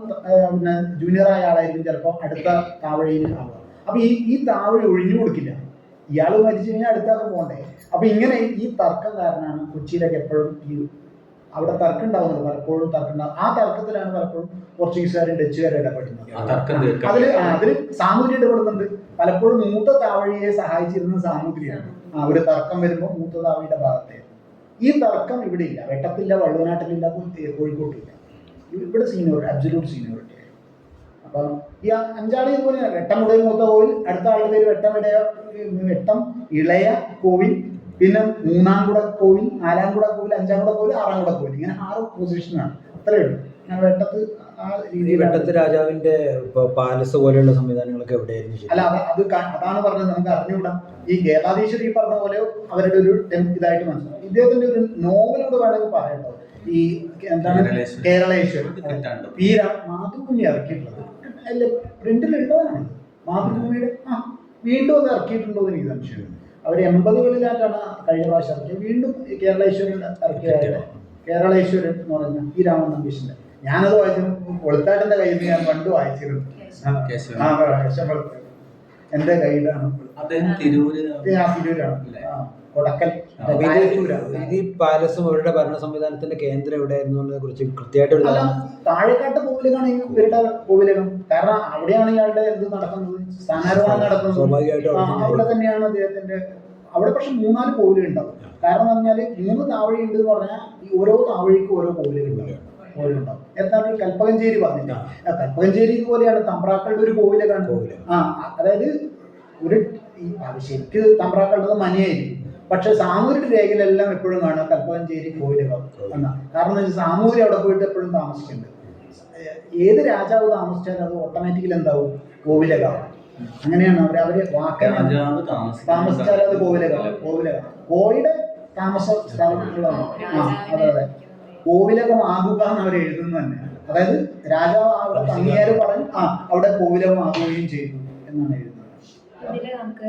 പിന്നെ ജൂനിയറായ ആളായിരിക്കും ചിലപ്പോൾ അടുത്ത താവഴിയിൽ ആവുക. അപ്പൊ ഈ താവഴി ഒഴിഞ്ഞു കൊടുക്കില്ല. ഇയാൾ മരിച്ചു കഴിഞ്ഞാൽ അടുത്താൾക്ക് പോകണ്ടേ. അപ്പൊ ഇങ്ങനെ ഈ തർക്കം കാരണമാണ് കൊച്ചിയിലൊക്കെ എപ്പോഴും അവിടെ തർക്കം ഉണ്ടാവുന്നത്. പലപ്പോഴും തർക്കം ഉണ്ടാവും. ആ തർക്കത്തിലാണ് പലപ്പോഴും പോർച്ചുഗീസുകാരും ഡച്ചുകാരും ഇടപെടുന്നത്. അതിൽ സാമൂതിരി ഇടപെടുന്നുണ്ട്. പലപ്പോഴും മൂത്ത താവഴിയെ സഹായിച്ചിരുന്നത് സാമൂതിരിയാണ്. ഒരു തർക്കം വരുമ്പോൾ മൂത്ത താവഴിയുടെ ഭാഗത്തേക്ക്. ഈ തർക്കം ഇവിടെ ഇല്ല. വെട്ടത്തില്ല, വള്ളുവനാട്ടിലില്ല, കോഴിക്കോട്ടില്ല. ഇവിടെ സീനിയോറിറ്റി, അബ്സല്യൂട്ട് സീനിയോറിറ്റി. അപ്പം ഈ 5 ആൾ ഇതുപോലെയാണ്. വെട്ടം ഉടയ മൂത്ത കോവിൽ, അടുത്ത ആളുടെ പേര് വെട്ടം ഇളയ കോവിൽ, പിന്നെ 3-ാംകുട കോവിൽ, 4-ാംകുട കോവിൽ, 5-ാംകുട കോവിൽ, 6-ാംകുട കോവിൽ. ഇങ്ങനെ 6 പൊസിഷനാണ്. അത്രയേ ഉള്ളൂ. ഞാൻ വെട്ടത്ത് വെട്ടത്ത് രാജാവിന്റെ പാലസ് പോലെയുള്ള സംവിധാനങ്ങളൊക്കെ എവിടെയായിരുന്നു? അല്ല, അതാണ് പറഞ്ഞത്. നമുക്ക് അറിഞ്ഞുകൂടാ. ഈ കേരളാധീശർ ഈ പറഞ്ഞ പോലെ അവരുടെ ഒരു ഇതായിട്ട് മനസ്സിലാവും. ഇദ്ദേഹത്തിന്റെ ഒരു നോവലോട് വേണമെങ്കിൽ പറയട്ടോ. ഈ എന്താണ് കേരളേശ്വരം, മാതൃഭൂമി ഇറക്കിയിട്ടുള്ളത് അല്ല, പ്രിന്റിലുള്ളതാണ്. മാതൃഭൂമിയുടെ വീണ്ടും അത് ഇറക്കിയിട്ടുണ്ടോ എന്ന് എനിക്ക് സംശയമുണ്ട്. അവർ 80കളിലായിട്ടാണ് കഴിഞ്ഞ പ്രാവശ്യം ഇറക്കിയത്. വീണ്ടും കേരളേശ്വരൻ ഇറക്കിയ കേരളേശ്വരൻ എന്ന് പറഞ്ഞ ഈ രാമൻ നമ്പീശന്റെ. ഞാനത് വായിച്ചു. കൊളുത്താട്ടിന്റെ കയ്യിൽ നിന്ന് ഞാൻ പണ്ട് വായിച്ചിരുന്നു. എന്റെ ഗൈഡാണ്. തിരൂരാണ്, കൊടക്കൽ. ഈ പാലസും അവരുടെ ഭരണ സംവിധാനത്തിന്റെ കേന്ദ്രം എവിടെയായിരുന്നു കുറിച്ച് കൃത്യമായിട്ട് താഴെക്കാട്ട് കോവിലകാണ് ഇവരുടെ കോവിലകം. കാരണം അവിടെയാണ് ഇയാളുടെ ഇത് നടക്കുന്നത്, സ്ഥാനാരോഹണം നടക്കുന്നത്. സ്വാഭാവികമായിട്ടും അവിടെ തന്നെയാണ് അദ്ദേഹത്തിന്റെ. അവിടെ പക്ഷെ 3-4 കോവിലുണ്ടാവും. കാരണം എന്ന് പറഞ്ഞാൽ 3 താവഴി ഉണ്ട് എന്ന് പറഞ്ഞാൽ ഈ ഓരോ താവഴിക്കും ഓരോ കോവിലുണ്ടാവും. എന്താണ് കൽപ്പകഞ്ചേരി പറഞ്ഞില്ല. കൽപ്പകഞ്ചേരി പോലെയാണ് തമ്പ്രാക്കളുടെ ഒരു കോവിലകാണ്. അതായത് ശരിക്ക് തമ്പ്രാക്കളുടെ മനയായിരിക്കും. പക്ഷെ സാമൂതിരിയുടെ രേഖയിലെല്ലാം എപ്പോഴും കാണുക കൽപ്പകഞ്ചേരി കോവിലകം എന്നാ. കാരണം എന്ന് വെച്ചാൽ സാമൂതിരി അവിടെ പോയിട്ട് എപ്പോഴും താമസിക്കുന്നുണ്ട്. ഏത് രാജാവ് താമസിച്ചാലും അത് ഓട്ടോമാറ്റിക്കലി എന്താവും, കോവിലകാവും. അങ്ങനെയാണ് അവര് താമസിച്ചാൽ അത് കോവിലകം. കോയുടെ താമസ സ്ഥലങ്ങളാണ്. അതെ, കോവിലകം ആകുക എന്ന് അവർ എഴുതുന്നത് തന്നെ. അതായത് രാജാവ് അവിടെ തങ്ങിയാൽ പറഞ്ഞ് അവിടെ കോവിലകം ആകുകയും ചെയ്തു എന്നാണ് എഴുതുന്നത്. അതില് നമുക്ക്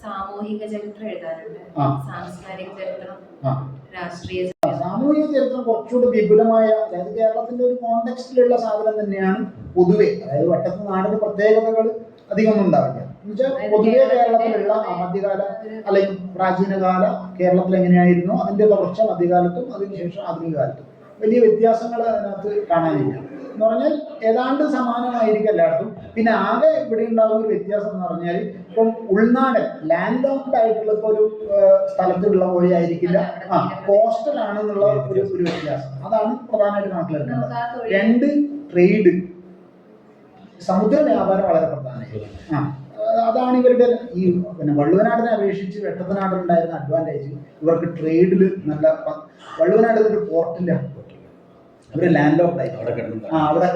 സാമൂഹിക ചരിത്രം എഴുതാനുണ്ട്, സാംസ്കാരിക ചരിത്രം, രാഷ്ട്രീയ സാമൂഹിക ചരിത്രം കുറച്ചുകൂടി വിപുലമായ, അതായത് കേരളത്തിന്റെ ഒരു കോണ്ടെക്സ്റ്റിലുള്ള സാധനം തന്നെയാണ് പൊതുവെ. അതായത് വട്ടത്ത് നാടിന് പ്രത്യേകതകൾ അധികമൊന്നും ഉണ്ടാവില്ല. എന്നുവെച്ചാൽ പൊതുവെ കേരളത്തിലുള്ള മധ്യകാല അല്ലെങ്കിൽ പ്രാചീനകാല കേരളത്തിൽ എങ്ങനെയായിരുന്നു അതിന്റെ തുടർച്ച മധ്യകാലത്തും അതിനുശേഷം ആധുനിക കാലത്തും വലിയ വ്യത്യാസങ്ങൾ അതിനകത്ത് കാണാനില്ല. എന്ന് പറഞ്ഞാൽ ഏതാണ്ട് സമാനമായിരിക്കും എല്ലായിടത്തും. പിന്നെ ആകെ ഇവിടെ ഉണ്ടാകുന്ന ഒരു വ്യത്യാസം എന്ന് പറഞ്ഞാൽ ഇപ്പം ഉൾനാടൻ ലാൻഡ് ലോക്ക്ഡ് ആയിട്ടുള്ള ഇപ്പോൾ ഒരു സ്ഥലത്തുള്ള പോലെ ആയിരിക്കില്ല, കോസ്റ്റൽ ആണെന്നുള്ള ഒരു വ്യത്യാസം. അതാണ് പ്രധാനമായിട്ട് കണക്കിലെടുക്കുന്നത്. 2 ട്രേഡ്, സമുദ്ര വ്യാപാരം വളരെ പ്രധാനമായിരുന്നു. അതാണ് ഇവരുടെ ഈ പിന്നെ വള്ളുവനാടിനെ അപേക്ഷിച്ച് വെട്ടത്തനാടിനുണ്ടായിരുന്ന അഡ്വാൻറ്റേജ്. ഇവർക്ക് ട്രേഡിൽ നല്ല, വള്ളുവനാട് ഒരു പോർട്ടില്ല, അവര് ലാൻഡ് ലോക്ക്ഡ് ആയി അവിടെ.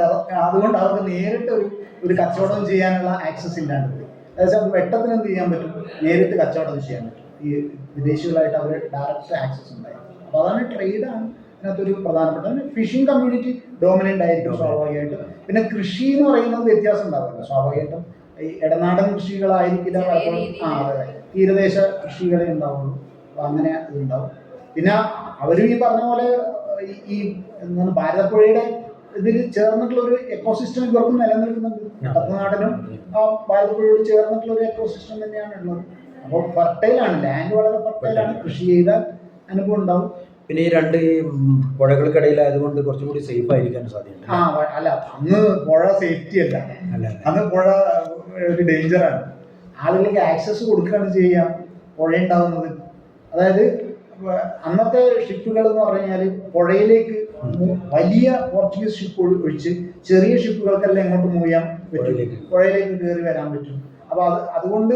അതുകൊണ്ട് അവർക്ക് നേരിട്ട് ഒരു കച്ചവടം ചെയ്യാനുള്ള ആക്സസ് ഇല്ലാണ്ട്. അതായത് വെട്ടത്തിന് എന്ത് ചെയ്യാൻ പറ്റും, നേരിട്ട് കച്ചവടം ചെയ്യാൻ പറ്റും. ഈ വിദേശികളായിട്ട് അവർ ഡയറക്റ്റ് ആക്സസ് ഉണ്ടായി. അപ്പോൾ അതാണ് ട്രേഡാണ് ഇതിനകത്തൊരു പ്രധാനപ്പെട്ട. ഫിഷിംഗ് കമ്മ്യൂണിറ്റി ഡോമിനൻ്റ് ആയിരിക്കും സ്വാഭാവികമായിട്ടും. പിന്നെ കൃഷി എന്ന് പറയുന്നത് വ്യത്യാസം ഉണ്ടാവില്ല സ്വാഭാവികമായിട്ടും. ഈ ഇടനാടൻ കൃഷികളായിരിക്കില്ല പലപ്പോഴും. അതെ, തീരദേശ കൃഷികളെ ഉണ്ടാവുള്ളൂ. അപ്പോൾ അങ്ങനെ ഇതുണ്ടാവും. പിന്നെ അവരും ഈ പറഞ്ഞ പോലെ ഈ എന്താണ് ഭാരതപ്പുഴയുടെ ഇതിൽ ചേർന്നിട്ടുള്ള ഒരു എക്കോസിസ്റ്റം ഇവർക്ക് നിലനിൽക്കുന്നുണ്ട്. തമിഴ്നാടിനും ആ ഭാരതപ്പുഴയോട് ചേർന്നിട്ടുള്ള ഒരു എക്കോസിസ്റ്റം തന്നെയാണ് ഉള്ളത്. അപ്പോൾ ഫർട്ടൈലാണ്, ലാൻഡ് വളരെ ഫർട്ടൈലാണ്, കൃഷി ചെയ്താൽ അനുഭവം ഉണ്ടാവും. പിന്നെ ഈ 2 പുഴകൾക്കിടയിൽ ആയതുകൊണ്ട് കുറച്ചും കൂടി സേഫ് ആയിരിക്കാൻ സാധ്യതയുണ്ട്. അല്ല, അന്ന് പുഴ സേഫ്റ്റി അല്ല, അന്ന് പുഴ ഒരു ഡേഞ്ചറാണ്. ആളുകൾക്ക് ആക്സസ് കൊടുക്കുകയാണ് ചെയ്യാം പുഴ ഉണ്ടാവുന്നത്. അതായത് അന്നത്തെ ഷിപ്പുകൾ എന്ന് പറഞ്ഞു കഴിഞ്ഞാൽ പുഴയിലേക്ക് വലിയ പോർച്ചുഗീസ് ഷിപ്പ് ഒഴിച്ച് ചെറിയ ഷിപ്പുകൾക്കെല്ലാം എങ്ങോട്ട് മൂവ് ചെയ്യാൻ പറ്റും, പുഴയിലേക്ക് കയറി വരാൻ പറ്റും. അപ്പൊ അതുകൊണ്ട്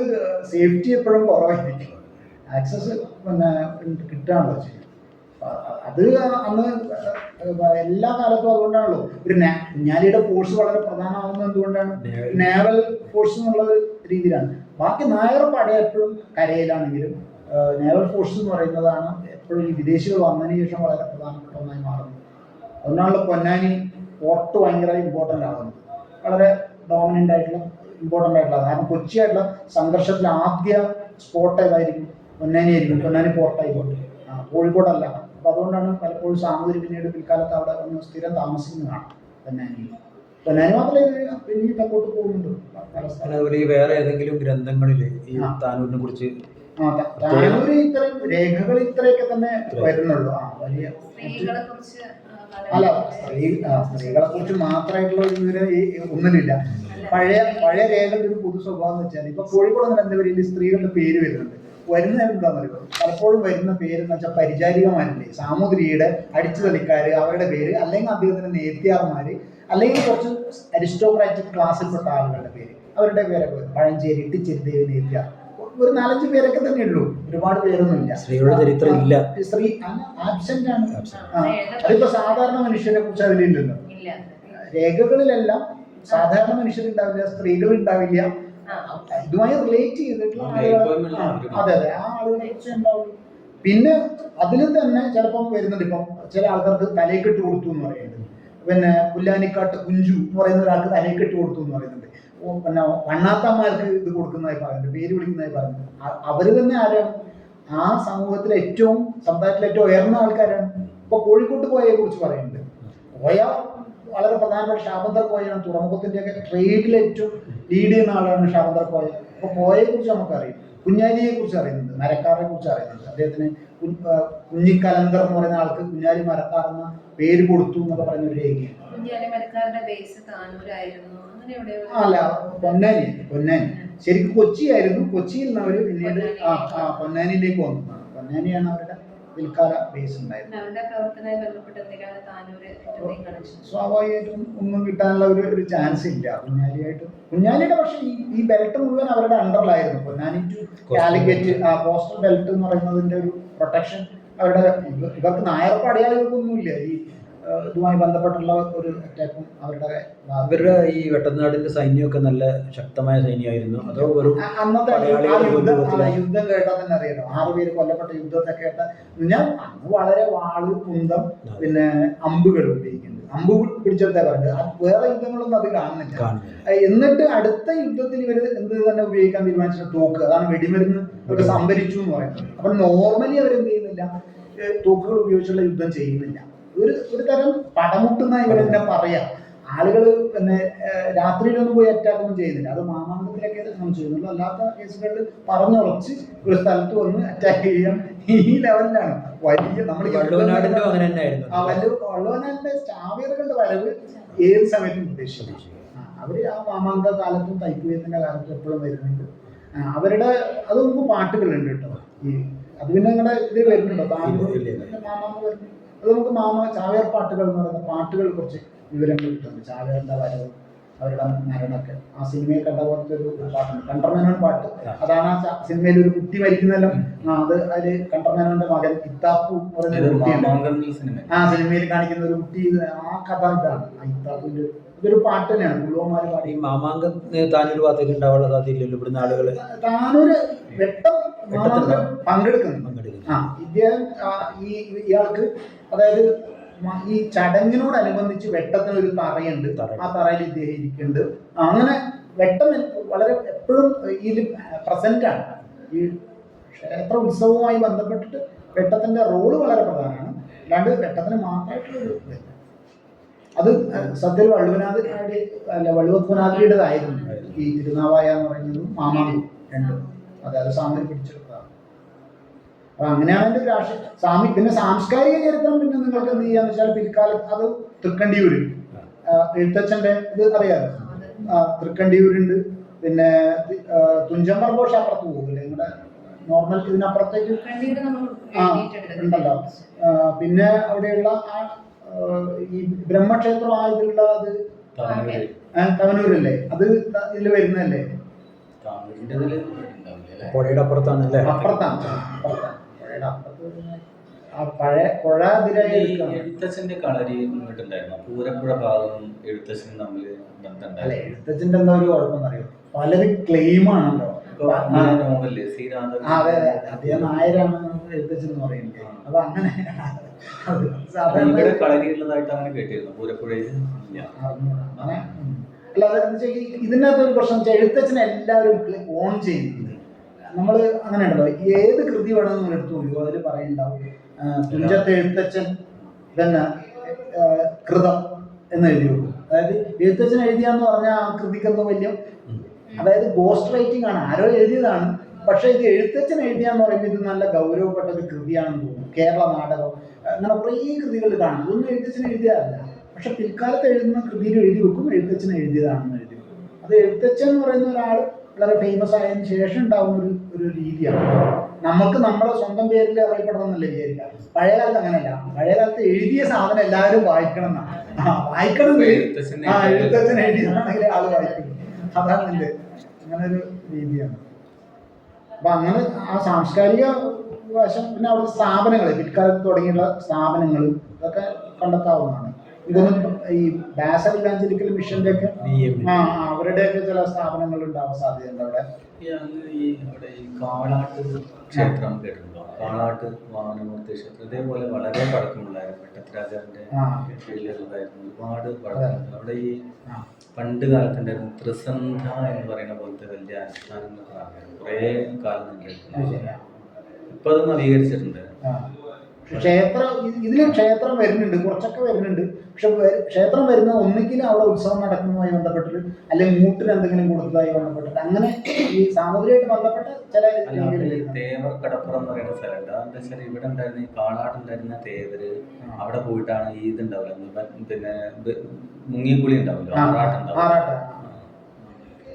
സേഫ്റ്റി എപ്പോഴും കുറവായിരിക്കും. ആക്സസ് പിന്നെ കിട്ടുകയാണല്ലോ ചെയ്യും. അത് അന്ന് എല്ലാ കാലത്തും അതുകൊണ്ടാണല്ലോ ഒരു കുഞ്ഞാലിയുടെ ഫോഴ്സ് വളരെ പ്രധാനമാകുന്നത്. എന്തുകൊണ്ടാണ് നേവൽ ഫോഴ്സ് എന്നുള്ളത് രീതിയിലാണ്. ബാക്കി നായർ പട എപ്പോഴും കരയിലാണെങ്കിലും നേവൽ ഫോഴ്സ് എന്ന് പറയുന്നതാണ് എപ്പോഴും ഈ വിദേശികൾ വന്നതിന് ശേഷം വളരെ പ്രധാനപ്പെട്ട ഒന്നായി മാറുന്നത്. അതുകൊണ്ടാണല്ലോ പൊന്നാനി പോർട്ട് ഭയങ്കര ഇമ്പോർട്ടൻ്റ് ആകുന്നത്, വളരെ ഡോമിനൻ്റ് ആയിട്ടുള്ള ഇമ്പോർട്ടൻ്റ് ആയിട്ടുള്ള. കാരണം കൊച്ചിയായിട്ടുള്ള സംഘർഷത്തിൽ ആദ്യ സ്പോട്ട് ഏതായിരിക്കും? പൊന്നാനി ആയിരിക്കും. പൊന്നാനി പോർട്ടായിക്കോട്ടെ, കോഴിക്കോടല്ല. അപ്പോൾ അതുകൊണ്ടാണ് പലപ്പോഴും സാമൂതിരി പിന്നീട് പിൽക്കാലത്ത് അവിടെ ഒന്ന് സ്ഥിരം താമസിക്കുന്നതാണ് പൊന്നാനിയിൽ. പൊന്നാനി മാത്രമേ പിന്നെ തെക്കോട്ട് പോകുന്നുണ്ട് പല സ്ഥലം. അതുപോലെ ഈ വേറെ ഏതെങ്കിലും ഗ്രന്ഥങ്ങളിൽ ഈ താനൂരിനെ കുറിച്ച് താനൂര് ഇത്രയും രേഖകൾ ഇത്രയൊക്കെ തന്നെ വരുന്നുള്ളൂ. വലിയ സ്ത്രീകളെ കുറിച്ച് അല്ല, സ്ത്രീകളെ കുറിച്ച് മാത്രമായിട്ടുള്ള ഒരു വിവരം ഒന്നിലില്ല. പഴയ രേഖകളുടെ ഒരു പൊതു സ്വഭാവം എന്ന് വെച്ചാൽ ഇപ്പൊ കോഴിക്കോട് എന്താ പറയുക, സ്ത്രീകളുടെ പേര് വരുന്നുണ്ട്. വരുന്ന എന്താണെന്നറിയോ? പലപ്പോഴും വരുന്ന പേരെന്ന് വെച്ചാൽ പരിചാരികമാരില്ലേ, സാമൂതിരിയുടെ അടിച്ചുതളിക്കാര്, അവരുടെ പേര്, അല്ലെങ്കിൽ അദ്ദേഹത്തിന്റെ നേത്യാർമാര്, അല്ലെങ്കിൽ കുറച്ച് അരിസ്റ്റോക്രാറ്റിക് ക്ലാസ്സിൽപ്പെട്ട ആളുകളുടെ പേര്, അവരുടെ പേരൊക്കെ വരും. പഴഞ്ചേരി, ഇട്ടിച്ചേരി ദേവി, നേത്യാർ, ഒരു 4-5 പേരൊക്കെ തന്നെ ഉള്ളൂ, ഒരുപാട് പേരൊന്നുമില്ല. സ്ത്രീയുടെ ചരിത്രം ഇല്ല, സ്ത്രീ ആബ്സെന്റ് ആണ്. അതിപ്പോ സാധാരണ മനുഷ്യരെ കുറിച്ച് അതിലില്ലല്ലോ. രേഖകളിലെല്ലാം സാധാരണ മനുഷ്യരുണ്ടാവില്ല, സ്ത്രീകൾ ഉണ്ടാവില്ല. ഇതുമായി റിലേറ്റ് ചെയ്തിട്ടുള്ള ആളുകൾ, അതെ ആ ആളുകളെ കുറിച്ച് ഉണ്ടാവുള്ളൂ. പിന്നെ അതിൽ തന്നെ ചിലപ്പം വരുന്നുണ്ട്. ഇപ്പം ചില ആൾക്കാർക്ക് തലയ്ക്കെട്ട് കൊടുത്തു എന്ന് പറയുന്നുണ്ട്. പിന്നെ പുല്ലാനിക്കാട്ട് കുഞ്ചു എന്ന് പറയുന്ന ഒരാൾക്ക് തലയ്ക്കെട്ട് കൊടുത്തു എന്ന് പറയുന്നുണ്ട്. പിന്നെ വണ്ണാത്തന്മാർക്ക് ഇത് കൊടുക്കുന്നതായി പറയുന്നുണ്ട്, പേര് വിളിക്കുന്നതായി പറയുന്നുണ്ട്. അവര് തന്നെ ആരാണ്? ആ സമൂഹത്തിലെ ഏറ്റവും, സമുദായത്തിലെ ഏറ്റവും ഉയർന്ന ആൾക്കാരാണ്. ഇപ്പൊ കോഴിക്കോട്ട് കോയയെ കുറിച്ച് പറയുന്നുണ്ട്. കോയ വളരെ പ്രധാനപ്പെട്ട ശാബന്തർ കോയയാണ്. തുറമുഖത്തിന്റെയൊക്കെ ട്രേഡിൽ ഏറ്റവും ലീഡ് ചെയ്യുന്ന ആളാണ് ശാബന്തർ കോയ. അപ്പൊ കോയയെ കുറിച്ച് നമുക്കറിയാം. കുഞ്ഞാലിയെ കുറിച്ച് അറിയുന്നുണ്ട്, മരക്കാരെ കുറിച്ച് അറിയുന്നുണ്ട്. അദ്ദേഹത്തിന് കുഞ്ഞിക്കലന്തർ എന്ന് പറയുന്ന ആൾക്ക് കുഞ്ഞാലി മരക്കാർ എന്ന പേര് കൊടുത്തു എന്നൊക്കെ പറയുന്ന ഒരു രേഖയാണ്. അല്ല, പൊന്നാനി ശരിക്കും കൊച്ചിയായിരുന്നു. കൊച്ചിയിൽ നിന്ന് അവര് പിന്നീട് പൊന്നാനിയിലേക്ക് വന്നു. പൊന്നാനിയാണ് അവരുടെ പിൽക്കാല ബേസ് ഉണ്ടായിരുന്നത്. സ്വാഭാവികമായിട്ടും ഒന്നും കിട്ടാനുള്ള ഒരു ചാൻസ് ഇല്ല കുഞ്ഞാലിയുടെ. പക്ഷെ ഈ ബെൽറ്റ് മുഴുവൻ അവരുടെ അണ്ടറിലായിരുന്നു. Ponnani to Calicut coastal belt എന്ന് പറയുന്നതിന്റെ ഒരു പ്രൊട്ടക്ഷൻ അവരുടെ. ഇവർക്ക് നായർ പടയാളികൾക്കൊന്നുമില്ല ഈ ഇതുമായി ബന്ധപ്പെട്ടുള്ള ഒരു അറ്റാക്കും അവരുടെ ഈ വെട്ടനാടിന്റെ സൈന്യമൊക്കെ നല്ല ശക്തമായ സൈന്യമായിരുന്നു. അതോ ഒരു അന്നത്തെ യുദ്ധം കേട്ടാൽ തന്നെ അറിയാലോ, 6 പേര് കൊല്ലപ്പെട്ട യുദ്ധത്തെ കേട്ട. ഞാൻ അന്ന് വളരെ വാള്, കുന്തം, പിന്നെ അമ്പുകൾ ഉപയോഗിക്കുന്നുണ്ട്. അമ്പ് പിടിച്ചെടുത്താ പറയുന്നത്. വേറെ യുദ്ധങ്ങളൊന്നും അത് കാണുന്നില്ല. എന്നിട്ട് അടുത്ത യുദ്ധത്തിൽ ഇവർ എന്ത് തന്നെ ഉപയോഗിക്കാൻ തീരുമാനിച്ച തോക്ക്, അതാണ് വെടിമരുന്ന് ഇവർ സംഭരിച്ചു എന്ന് പറയുന്നത്. അപ്പൊ നോർമലി അവരെന്ത് ചെയ്യുന്നില്ല, തോക്കുകൾ ഉപയോഗിച്ചുള്ള യുദ്ധം ചെയ്യുന്നില്ല. ഒരു തരം പടമുട്ടുന്ന ഇവരെന്നെ പറയാം. ആളുകൾ പിന്നെ രാത്രിയിലൊന്നും പോയി അറ്റാക്ക് ഒന്നും ചെയ്യുന്നില്ല. അത് മാമാങ്കത്തിലൊക്കെ നമ്മൾ ചെയ്യുന്നുള്ളൂ. അല്ലാത്ത കേസുകളിൽ പറഞ്ഞുറച്ച് ഒരു സ്ഥലത്ത് വന്ന് അറ്റാക്ക് ചെയ്യാം. ഈ ലെവലിലാണ് വലിയ നമ്മൾ വള്ളുവനാടിന്റെ അങ്ങനെ തന്നെയായിരുന്നു. വള്ളുവനാടിന്റെ ചാവേറുകളുടെ വരവ് ഏത് സമയത്തും ഉദ്ദേശിച്ചു. അവര് ആ മാമാങ്ക കാലത്തും തൈപ്പൂയത്തിന്റെ കാലത്തും എപ്പോഴും വരുന്നുണ്ട്. അവരുടെ അത് നമുക്ക് പാട്ടുകളുണ്ട് കേട്ടോ. ഈ അത് പിന്നെ നിങ്ങളുടെ ഇത് വരുന്നുണ്ടോ? മാമാങ്ക വരുന്നു. അത് നമുക്ക് ചാവേർ പാട്ടുകൾ എന്ന് പറയുന്ന പാട്ടുകൾ കുറച്ച് വിവരങ്ങൾ കിട്ടുന്നുണ്ട്. ചാവേറിന്റെ വരവ്, അവരുടെ മരണമൊക്കെ ആ സിനിമയിൽ കണ്ട പോലത്തെ ഒരു പാട്ടുണ്ട്, കണ്ടർമേനോൻ പാട്ട്. അതാണ് ആ സിനിമയിൽ ഒരു കുട്ടി മരിക്കുന്നെല്ലാം. അത് അതില് കണ്ടർമേനോന്റെ മകൻ ഇത്താപ്പു പറയുന്ന ഒരു കുട്ടിയുണ്ട്. ആ സിനിമയിൽ കാണിക്കുന്ന ഒരു കുട്ടി. ആ കഥ ഇതാണ്. ആ ഇത്താപ്പുവിന്റെ ഇതൊരു പാട്ട് തന്നെയാണ്. പുള്ളുവന്മാര് പാടി. മാമാങ്കം താനൂര് ഭാഗത്തേക്ക് ഉണ്ടാവാനുള്ള സാധ്യതയില്ലല്ലോ. ഇവിടുന്ന് ആളുകള് താനൂര് വെട്ടം പങ്കെടുക്കുന്നു. ഇദ്ദേഹം ഇയാൾക്ക്, അതായത് ഈ ചടങ്ങിനോടനുബന്ധിച്ച് വെട്ടത്തിന് ഒരു തറയുണ്ട്. ആ തറയിൽ ഇദ്ദേഹം ഇരിക്കുന്നുണ്ട്. അങ്ങനെ വെട്ടം വളരെ എപ്പോഴും ഇതിൽ പ്രസന്റ് ആണ്. ഈ ക്ഷേത്ര ഉത്സവവുമായി ബന്ധപ്പെട്ടിട്ട് വെട്ടത്തിന്റെ റോള് വളരെ പ്രധാനമാണ്. അല്ലാണ്ട് വെട്ടത്തിന് മാത്രമായിട്ടുള്ളൊരു അത് സത്യത്തിൽ വള്ളുവപ്പനാഥിയുടേതായിരുന്നു. ഈ തിരുനാവായ എന്ന് പറയുന്നതും മാമാങ്കും രണ്ടും അതായത് സാമൂഹ്യം പിടിച്ചെടുത്തതാണ്. അപ്പൊ അങ്ങനെയാണ് അതിന്റെ രാഷ്ട്രീയ പിന്നെ സാംസ്കാരിക ചരിത്രം. പിന്നെ നിങ്ങൾക്ക് എന്ത് ചെയ്യാന്ന് വെച്ചാൽ പിൽക്കാലത്ത് അത് തൃക്കണ്ടിയൂര് എഴുത്തച്ഛന്റെ ഇത് അറിയാലോ. തൃക്കണ്ടിയൂരുണ്ട്. പിന്നെ തുഞ്ചൻ ഘോഷ അപ്പുറത്ത് പോകില്ലേ നിങ്ങളുടെ നോർമൽ ഇതിനപ്പുറത്തേക്ക് ഉണ്ടല്ലോ. പിന്നെ അവിടെയുള്ള ഈ ബ്രഹ്മക്ഷേത്രം ആയതുള്ള അത് തവനൂരല്ലേ? അത് ഇതിൽ വരുന്നതല്ലേ? പുഴയുടെ അപ്പുറത്താണ് അല്ലേ? അപ്പുറത്താണ്. പുഴയുടെ അപ്പുറത്ത് പഴയ പുഴ എഴുത്തച്ഛന്റെ കളരി ഇങ്ങോട്ടുണ്ടായിരുന്നു. പൂരപ്പുഴ ഭാഗവും എഴുത്തച്ഛനും തമ്മിൽ ബന്ധമുണ്ടായിരുന്നു. എഴുത്തച്ഛന്റെ എന്താ ഒരു കുഴപ്പമെന്ന് അറിയോ? പലരും ക്ലെയിമാണല്ലോ. നോവല്ലേ സി അതെ അതെ, അദ്ദേഹം നായരാണ് എഴുത്തച്ഛൻ പറയുന്നത്. അപ്പൊ അങ്ങനെ അത് സാധാരണ കളരിയുള്ളതായിട്ട് അങ്ങനെ കേട്ടിരുന്നു പൂരപ്പുഴയിൽ. അങ്ങനെ അല്ല, അതെന്ന് വെച്ചാൽ ഇതിനകത്ത് ഒരു പ്രശ്നം വെച്ചാൽ എഴുത്തച്ഛനെ എല്ലാവരും ഓൺ ചെയ്യുന്നത്. നമ്മൾ അങ്ങനെ ഉണ്ടല്ലോ, ഏത് കൃതി വേണമെന്ന് നമ്മൾ എടുത്തു നോക്കുമോ അതിൽ പറയുന്നുണ്ടാവും തുഞ്ചത്ത് എഴുത്തച്ഛൻ തന്നെ കൃതം എന്ന് എഴുതി വെക്കും. അതായത് എഴുത്തച്ഛൻ എഴുതിയാന്ന് പറഞ്ഞാൽ ആ കൃതിക്കെന്തോ വലിയ, അതായത് ഗോസ്റ്റ് റൈറ്റിംഗ് ആണ്, ആരോ എഴുതിയതാണ്. പക്ഷെ ഇത് എഴുത്തച്ഛൻ എഴുതിയാന്ന് പറയുമ്പോൾ ഇത് നല്ല ഗൗരവപ്പെട്ട ഒരു കൃതിയാണെന്ന് തോന്നുന്നു. കേരള നാടകം അങ്ങനെ കുറേ കൃതികൾ കാണും. ഇതൊന്നും എഴുത്തച്ഛൻ എഴുതിയതല്ല, പക്ഷെ പിൽക്കാലത്ത് എഴുതുന്ന കൃതിയിൽ എഴുതി വെക്കും എഴുത്തച്ഛൻ എഴുതിയതാണെന്ന് എഴുതി വെക്കും. അത് എഴുത്തച്ഛൻ എന്ന് പറയുന്ന ഒരാൾ വളരെ ഫേമസ് ആയതിനു ശേഷം ഉണ്ടാകുന്ന ഒരു രീതിയാണ്. നമുക്ക് നമ്മുടെ സ്വന്തം പേരിൽ അറിയപ്പെടണം എന്നല്ല വിചാരിക്കാം. പഴയകാലത്ത് അങ്ങനെയല്ല. പഴയകാലത്ത് എഴുതിയ സാധനം എല്ലാവരും വായിക്കണം എന്നാണ്. വായിക്കണം, എഴുത്തച്ഛൻ എഴുതിയതാണെങ്കിൽ ആള് വായിക്കും. അതാണ് എൻ്റെ അങ്ങനെ ഒരു രീതിയാണ്. അപ്പൊ അങ്ങനെ ആ സാംസ്കാരിക വശം, പിന്നെ അവിടുത്തെ സ്ഥാപനങ്ങൾ പിൽക്കാലത്ത് തുടങ്ങിയുള്ള സ്ഥാപനങ്ങൾ ഇതൊക്കെ കണ്ടെത്താവുന്നതാണ്. ഇതൊന്നും ഈ ബാസൽ ഇവാഞ്ചലിക്കൽ മിഷന്റെ ഒക്കെ അവരുടെയൊക്കെ ചില സ്ഥാപനങ്ങൾ ഉണ്ടാവാൻ സാധ്യതയുണ്ട് അവിടെ. അവിടെ ഈ കാളാട്ട് ക്ഷേത്രം കേട്ടിട്ടുണ്ടോ? കാളാട്ട് വാമനമൂർത്തി ക്ഷേത്രം ഇതേപോലെ വളരെ പഴക്കമുള്ളായിരുന്നു. വെട്ടത്തിരാജാവിന്റെ കീഴിലുള്ളതായിരുന്നു. ഒരുപാട് പഴക്കമുണ്ട് അവിടെ. ഈ പണ്ട് കാലത്തുണ്ടായിരുന്നു ത്രിസന്ധ എന്ന് പറയുന്ന പോലത്തെ വലിയ അനുഷ്ഠാനങ്ങളൊക്കെ നടന്നിരുന്നു. കുറേ കാലം നിന്നിരുന്നു. ഇപ്പൊ അത് നവീകരിച്ചിട്ടുണ്ട്. ഇതില് ക്ഷേത്രം വരുന്നുണ്ട്, കുറച്ചൊക്കെ വരുന്നുണ്ട്. പക്ഷെ ക്ഷേത്രം വരുന്ന ഒന്നിക്കിലും അവിടെ ഉത്സവം നടക്കുന്നതുമായി ബന്ധപ്പെട്ടിട്ട്, അല്ലെങ്കിൽ മൂട്ടിന് എന്തെങ്കിലും കൊടുത്തതായി ബന്ധപ്പെട്ടിട്ട്, അങ്ങനെ ഈ സാമൂഹികമായിട്ട് ബന്ധപ്പെട്ട ചില തേവർ കടപ്പുറം എന്ന് പറയുന്ന സ്ഥലമുണ്ട്. അതെന്താ വെച്ചാൽ ഇവിടെ ഉണ്ടായിരുന്ന ഈ കാളാടുണ്ടായിരുന്ന തേവര് അവിടെ പോയിട്ടാണ് ഈ ഇതുണ്ടാവില്ല, പിന്നെ മുങ്ങിക്കുളി ഉണ്ടാവില്ല, ആറാട്ടുണ്ടാവും.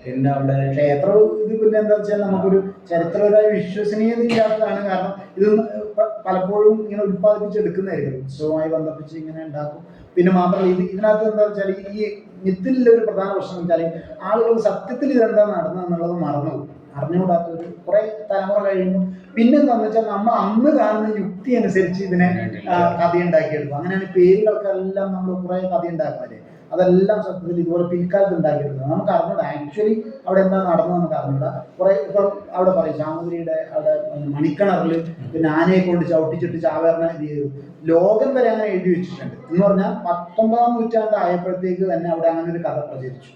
പിന്നെ അവിടെ ക്ഷേത്രം ഇത് പിന്നെ എന്താ വെച്ചാൽ നമുക്കൊരു ചരിത്രപരമായ വിശ്വസനീയത ഇല്ലാത്തതാണ്. കാരണം ഇത് പലപ്പോഴും ഇങ്ങനെ ഉത്പാദിപ്പിച്ചെടുക്കുന്നതായിരിക്കും, ഉത്സവവുമായി ബന്ധിപ്പിച്ച് ഇങ്ങനെ ഉണ്ടാക്കും. പിന്നെ മാത്രമല്ല ഇതിനകത്ത് എന്താ വെച്ചാൽ ഈ മിത്തിലുള്ള ഒരു പ്രധാന പ്രശ്നം വെച്ചാൽ ആളുകൾ സത്യത്തിൽ ഇതെന്താ നടന്നതെന്നുള്ളത് മറന്നുപോകും. അറിഞ്ഞുകൂടാത്ത ഒരു കുറെ തലമുറ കഴിയുമ്പോൾ പിന്നെന്താന്ന് വെച്ചാൽ നമ്മൾ അന്ന് കാണുന്ന യുക്തി അനുസരിച്ച് ഇതിനെ കഥ ഉണ്ടാക്കിയെടുക്കും. അങ്ങനെയാണ് പേരുകൾക്കെല്ലാം നമ്മൾ കുറെ കഥ ഉണ്ടാക്കുന്നത്. അതെല്ലാം സത്യത്തിൽ ഇതുപോലെ പിൽക്കാലത്ത് ഉണ്ടാക്കിയെടുക്കുന്നത് നമുക്ക് അറിഞ്ഞൂടാ. ആക്ച്വലി അവിടെ എന്താ നടന്നത് നമുക്ക് അറിഞ്ഞൂടാ. കുറെ ഇപ്പം അവിടെ പറയും സാമൂതിരിയുടെ അവിടെ മണിക്കിണറിൽ പിന്നെ ആനയെ കൊണ്ട് ചവിട്ടിച്ചിട്ട് ചാവേറിനെ ഇത് ചെയ്തു. ലോകം വരെ അങ്ങനെ എഴുതി വെച്ചിട്ടുണ്ട്. എന്ന് പറഞ്ഞാൽ 19-ാം നൂറ്റാണ്ട് ആയപ്പോഴത്തേക്ക് തന്നെ അവിടെ അങ്ങനെ ഒരു കഥ പ്രചരിച്ചു.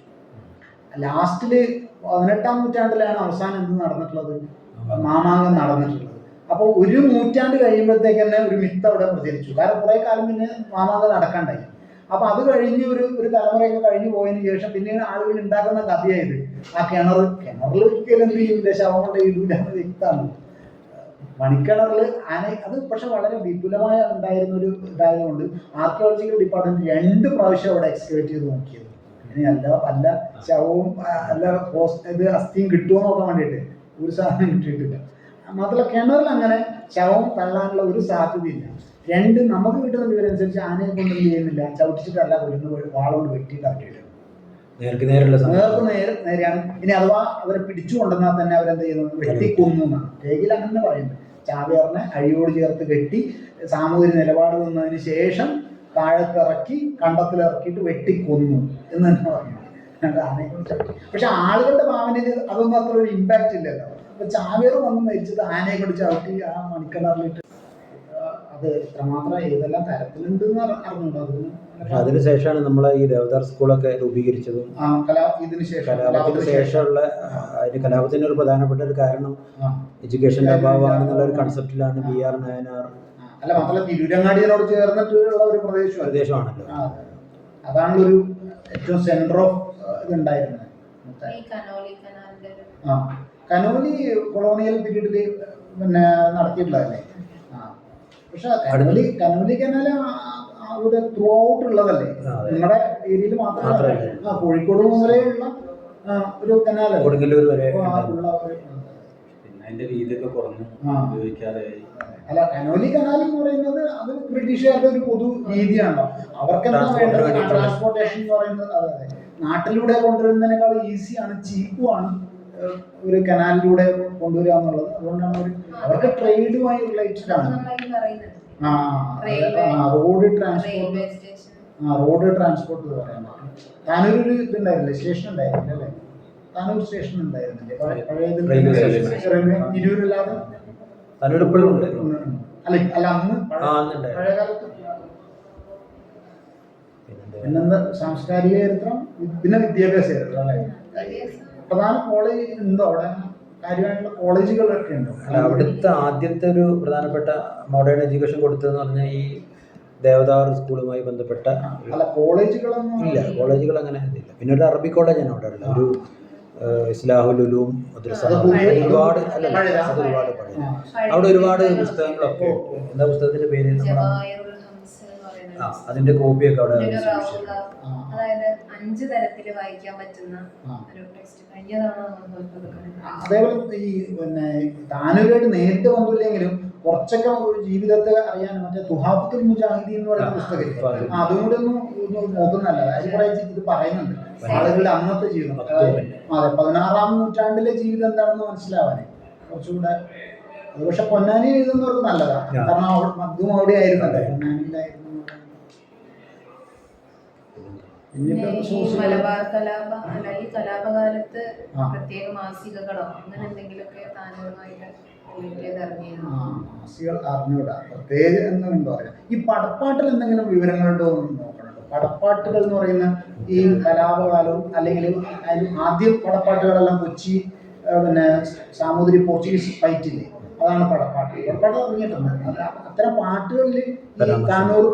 ലാസ്റ്റില് 18-ാം നൂറ്റാണ്ടിലാണ് അവസാനം എന്ത് നടന്നിട്ടുള്ളത്, മാമാങ്കം നടന്നിട്ടുള്ളത്. അപ്പോൾ ഒരു നൂറ്റാണ്ട് കഴിയുമ്പോഴത്തേക്ക് തന്നെ ഒരു മിത്ത് അവിടെ പ്രചരിച്ചു. കാരണം കുറെ കാലം പിന്നെ മാമാങ്കം നടക്കണ്ടായി. അപ്പൊ അത് കഴിഞ്ഞ് ഒരു തലമുറയൊക്കെ കഴിഞ്ഞു പോയതിനു ശേഷം പിന്നീട് ആളുകൾ ഉണ്ടാക്കുന്ന കഥയായത് ആ കിണറിൽ ഒരിക്കലും എന്ത് ചെയ്യില്ല, ശവം കൊണ്ട് ഇടൂല എന്ന വ്യക്തമാണ്. മണിക്കിണറിൽ ആന അത് പക്ഷെ വളരെ വിപുലമായ ഉണ്ടായിരുന്ന ഒരു ഇതായതുകൊണ്ട് ആർക്കിയോളജിക്കൽ ഡിപ്പാർട്ട്മെന്റ് 2 പ്രാവശ്യം അവിടെ എക്സ്കവേറ്റ് ചെയ്ത് നോക്കിയത്. ഇനി അല്ല ശവവും അല്ല ഇത് അസ്ഥിയും കിട്ടുമോ നോക്കാൻ വേണ്ടിയിട്ട് ഒരു സാധനം കിട്ടിയിട്ടില്ല. മാത്രമല്ല കിണറിൽ അങ്ങനെ ശവം തള്ളാനുള്ള ഒരു സാധ്യതയില്ല. 2 നമുക്ക് കിട്ടുന്ന വിവരം അനുസരിച്ച് ആനയെ കൊണ്ടൊന്നും ചെയ്യുന്നില്ല, ചവിട്ടിച്ചിട്ടല്ല കൊല്ലുന്ന, വാളുകൊണ്ട് വെട്ടിയിട്ട് ഇറക്കിയിട്ടുണ്ട്. നേർക്ക് നേരെയാണ്. ഇനി അഥവാ അവരെ പിടിച്ചു കൊണ്ടുവന്നാൽ തന്നെ അവരെന്ത് ചെയ്യുന്നു, വെട്ടിക്കൊന്നു എന്നാണ് രേഖയിൽ അങ്ങനെ പറയുന്നത്. ചാവേറിനെ അഴിയോട് ചേർത്ത് കെട്ടി സാമൂഹിക നിലപാട് നിന്നതിന് ശേഷം താഴത്തിറക്കി കണ്ടത്തിലിറക്കിയിട്ട് വെട്ടിക്കൊന്നു എന്ന് തന്നെ പറയുന്നത് ആനയെ കൊണ്ട്. പക്ഷെ ആളുകളുടെ ഭാവനയിൽ അതൊന്നും അത്ര ഒരു ഇമ്പാക്റ്റ് ഇല്ലല്ലോ. അപ്പൊ ചാവേർ വന്ന് മരിച്ചത് ആനയെ കൊണ്ട് ചവിട്ടി ആ മണിക്കിണറിലിട്ട് അത് എത്രമാത്രം ഏതെല്ലാം തരത്തിലുണ്ട് എന്ന് അറിഞ്ഞുണ്ടോ? അതിനുശേഷമാണ് നമ്മളെ ഈ ദേവദാർ സ്കൂളൊക്കെ രൂപീകരിച്ചതും. ഇതിന് ശേഷം കലാപത്തിന് ശേഷമുള്ള അതിന് കലാപത്തിന്റെ ഒരു പ്രധാനപ്പെട്ട ഒരു കാരണം എഡ്യൂക്കേഷന്റെ അഭാവമാണെന്നുള്ള ഒരു കൺസെപ്റ്റിലാണ് BR നായനാർ. അല്ല മാത്രമല്ല തിരൂരങ്ങാടിയോട് ചേർന്നിട്ടുള്ള ഒരു പ്രദേശമാണല്ലോ. അതാണ് ഒരു ഏറ്റവും സെന്റർ ഓഫ് ഇതുണ്ടായിരുന്നത്. കനോലി കൊളോണിയൽ പീരീഡില് പിന്നെ നടത്തിയിട്ടുള്ളതല്ലേ. പക്ഷെ കനോലി കനാല് അവിടെ ത്രൂ ഔട്ട് ഉള്ളതല്ലേ, നിങ്ങളുടെ ഏരിയയിൽ മാത്രമല്ല, കോഴിക്കോട് മുതലേയുള്ള ഒരു കനാലല്ലേ. കൊടുങ്ങല്ലൂർ വരെ അതിന്റെ വീതിയൊക്കെ കുറഞ്ഞു ഉപയോഗിക്കാതെയായി. അല്ല കനോലി കനാൽ എന്ന് പറയുന്നത് അത് ബ്രിട്ടീഷുകാരുടെ ഒരു പൊതു രീതിയാണല്ലോ. അവർക്ക് എന്താ വേണ്ടത്, ട്രാൻസ്പോർട്ടേഷൻ എന്ന് പറയുന്നത്. അതെ നാട്ടിലൂടെ കൊണ്ടുവരുന്നതിനേക്കാൾ ഈസിയാണ്, ചീപ്പുമാണ് ഒരു കനാലിലൂടെ കൊണ്ടുവരിക എന്നുള്ളത്. അതുകൊണ്ടാണ് അവർക്ക് ട്രേഡുമായി റിലേറ്റഡ് ആണ്. റോഡ് ട്രാൻസ്പോർട്ട് പറയാൻ പറ്റും. താനൊരു ഇതുണ്ടായിരുന്നില്ലേ, സ്റ്റേഷൻ ഉണ്ടായിരുന്നില്ല അല്ലേ? താനൂർ സ്റ്റേഷൻ ഉണ്ടായിരുന്നില്ലേ റെയിൽവേ പഴയത് തിരൂരല്ലാതെ താനൂർ ഇപ്പോഴും ഉണ്ട്. അല്ല അന്ന് അന്നുണ്ടായിരുന്നു. പഴയ കാലത്ത് പിന്നെന്താ സാംസ്കാരിക ചരിത്രം പിന്നെ വിദ്യാഭ്യാസ ചരിത്രം അല്ലേ? പ്രധാന കോളേജ് ഉണ്ടോ അവിടെ? കാര്യമായിട്ടുള്ള കോളേജുകളൊക്കെ ഉണ്ടോ? അല്ല, അവിടുത്തെ ആദ്യത്തെ ഒരു പ്രധാനപ്പെട്ട മോഡേൺ എഡ്യൂക്കേഷൻ കൊടുത്തതെന്ന് പറഞ്ഞാൽ ഈ ദേവദാർ സ്കൂളുമായി ബന്ധപ്പെട്ട അല്ല കോളേജുകളൊന്നും ഇല്ല, കോളേജുകൾ അങ്ങനെ ഇല്ല. പിന്നെ ഒരു അറബി കോളേജാണ് അവിടെ ഉള്ളത്, ഒരു ഇസ്ലാഹുൽ ഉലൂം മദ്രസ. ഒരുപാട് അല്ലല്ല, അത് ഒരുപാട് പഴയ. അവിടെ ഒരുപാട് പുസ്തകങ്ങളൊക്കെ എന്താ പുസ്തകത്തിന്റെ പേര് അതിന്റെ കോപ്പിയൊക്കെ അവിടെ സൂക്ഷിച്ചിട്ടുണ്ട്. അതായത് 5 തരത്തില് വായിക്കാൻ പറ്റുന്ന ഒരു ടെക്സ്റ്റ്. കഴിഞ്ഞ തവണ നമ്മൾ അതേപോലെ ഈ പിന്നെ താനൂരായിട്ട് നേരിട്ട് ബന്ധമില്ലെങ്കിലും കുറച്ചൊക്കെ ജീവിതത്തെ അറിയാൻ മറ്റേ തുഹാഫത്തുൽ മുജാഹിദീൻ എന്ന് പറയുന്ന പുസ്തകം അതും കൂടെ ഒന്ന് നോക്കുന്നല്ല. അതിൽ കുറെ ഇത് പറയുന്നുണ്ട് ആളുകളുടെ അന്നത്തെ ജീവിതം. അതെ, 16-ാം നൂറ്റാണ്ടിലെ ജീവിതം എന്താണെന്ന് മനസ്സിലാവാനേ കുറച്ചുകൂടെ. അത് പക്ഷെ പൊന്നാനി എഴുതുന്നവർക്ക് നല്ലതാണ്, കാരണം അതും അവിടെ ആയിരുന്നല്ലേ, പൊന്നാനിയിലായിരുന്നു. മലബാർ കലാപ അല്ലെങ്കിൽ കലാപകാലത്ത് പ്രത്യേക മാസികകളോ അങ്ങനെ എന്തെങ്കിലുമൊക്കെ താനൂരുമായിട്ട് മാസികൾ അറിഞ്ഞൂടാ പ്രത്യേകിച്ച് എന്നുണ്ടോ അറിയാം. ഈ പടപ്പാട്ടിൽ എന്തെങ്കിലും വിവരങ്ങളുണ്ടോ എന്ന് നോക്കണം. പടപ്പാട്ടുകൾ എന്ന് പറയുന്ന ഈ കലാപകാലവും അല്ലെങ്കിൽ ആദ്യ പടപ്പാട്ടുകളെല്ലാം കൊച്ചി പിന്നെ സാമൂതിരി പോർച്ചുഗീസ് ഫൈറ്റില്ലേ, അതാണ് പടപ്പാട്ട്. പടപ്പാട്ട് ഇറങ്ങിയിട്ടുണ്ട്. അത്തരം പാട്ടുകളിൽ ഈ താനൂർ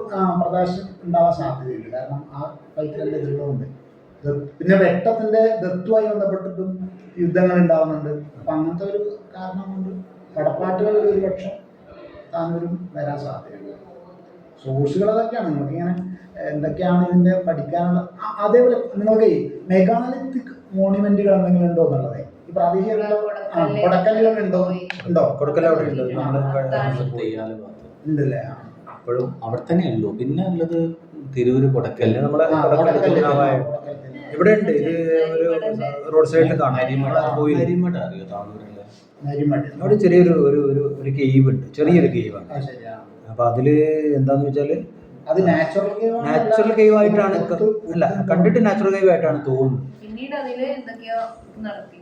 പ്രകാശം ഉണ്ടാവാൻ സാധ്യതയുണ്ട്, കാരണം ആ ഫൈറ്റിലെല്ലാം ഇതുള്ളതുകൊണ്ട്. പിന്നെ വെട്ടത്തിന്റെ ദത്തുമായി ബന്ധപ്പെട്ടിട്ടും യുദ്ധങ്ങൾ ഉണ്ടാവുന്നുണ്ട്. അപ്പൊ അങ്ങനത്തെ ഒരു കാരണം കൊണ്ട് പടപ്പാട്ടുകളിൽ ഒരു പക്ഷം താനൂരും വരാൻ സാധ്യതയുണ്ട്. സോഴ്സുകൾ അതൊക്കെയാണ്. നിങ്ങൾക്കിങ്ങനെ എന്തൊക്കെയാണ് ഇതിന്റെ പഠിക്കാനുള്ള. അതേപോലെ നിങ്ങൾക്ക് ഈ മെഗാലിത്തിക് മോണുമെന്റുകൾ എന്തെങ്കിലും ഉണ്ടോ എന്നുള്ളത് ഈ പ്രാദേശിക കൊടക്കല്ലുകൾ ഉണ്ടോ? കൊടുക്കൽ അവിടെ ഉണ്ട്, ഉണ്ടല്ലേ? അപ്പോഴും അവിടെ തന്നെ ഉള്ളൂ. പിന്നെ ഉള്ളത് തിരൂര് കൊടക്കല്ല്, നമ്മളെ ഇവിടെ ഉണ്ട്. ഇത് ഒരു റോഡ് സൈഡിൽ കാണാം. അരിമട അറിയോ താനൂരിലെ? അവിടെ ചെറിയൊരു ഒരു കേവ് ഉണ്ട്, ചെറിയൊരു കേവാണ്. അപ്പൊ അതില് എന്താന്ന് വെച്ചാല് അത് നാച്ചുറൽ കേവ് ആയിട്ടാണ്, അല്ല കണ്ടിട്ട് നാച്ചുറൽ കേവ് ആയിട്ടാണ് തോന്നുന്നത്. പിന്നീട് അതില് എന്തൊക്കെയോ നടത്തി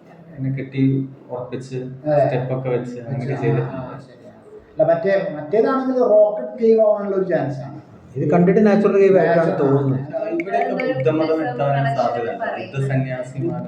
കെട്ടി ഉറപ്പിച്ച് സ്റ്റെപ്പൊക്കെ വെച്ച് അങ്ങനെ ചെയ്തിട്ടുണ്ട്. മറ്റേതാണെങ്കിൽ റോക്കറ്റ് കേവ് ആവാനുള്ള ഒരു ചാൻസ് ആണ്. ഇത് കണ്ടിട്ട് നാച്ചുറൽ കേവ് ആയിട്ടാണ് തോന്നുന്നത്. ഇവിടെയൊക്കെ ബുദ്ധമതം എത്താൻ സാധ്യത, ബുദ്ധ സന്യാസിമാർ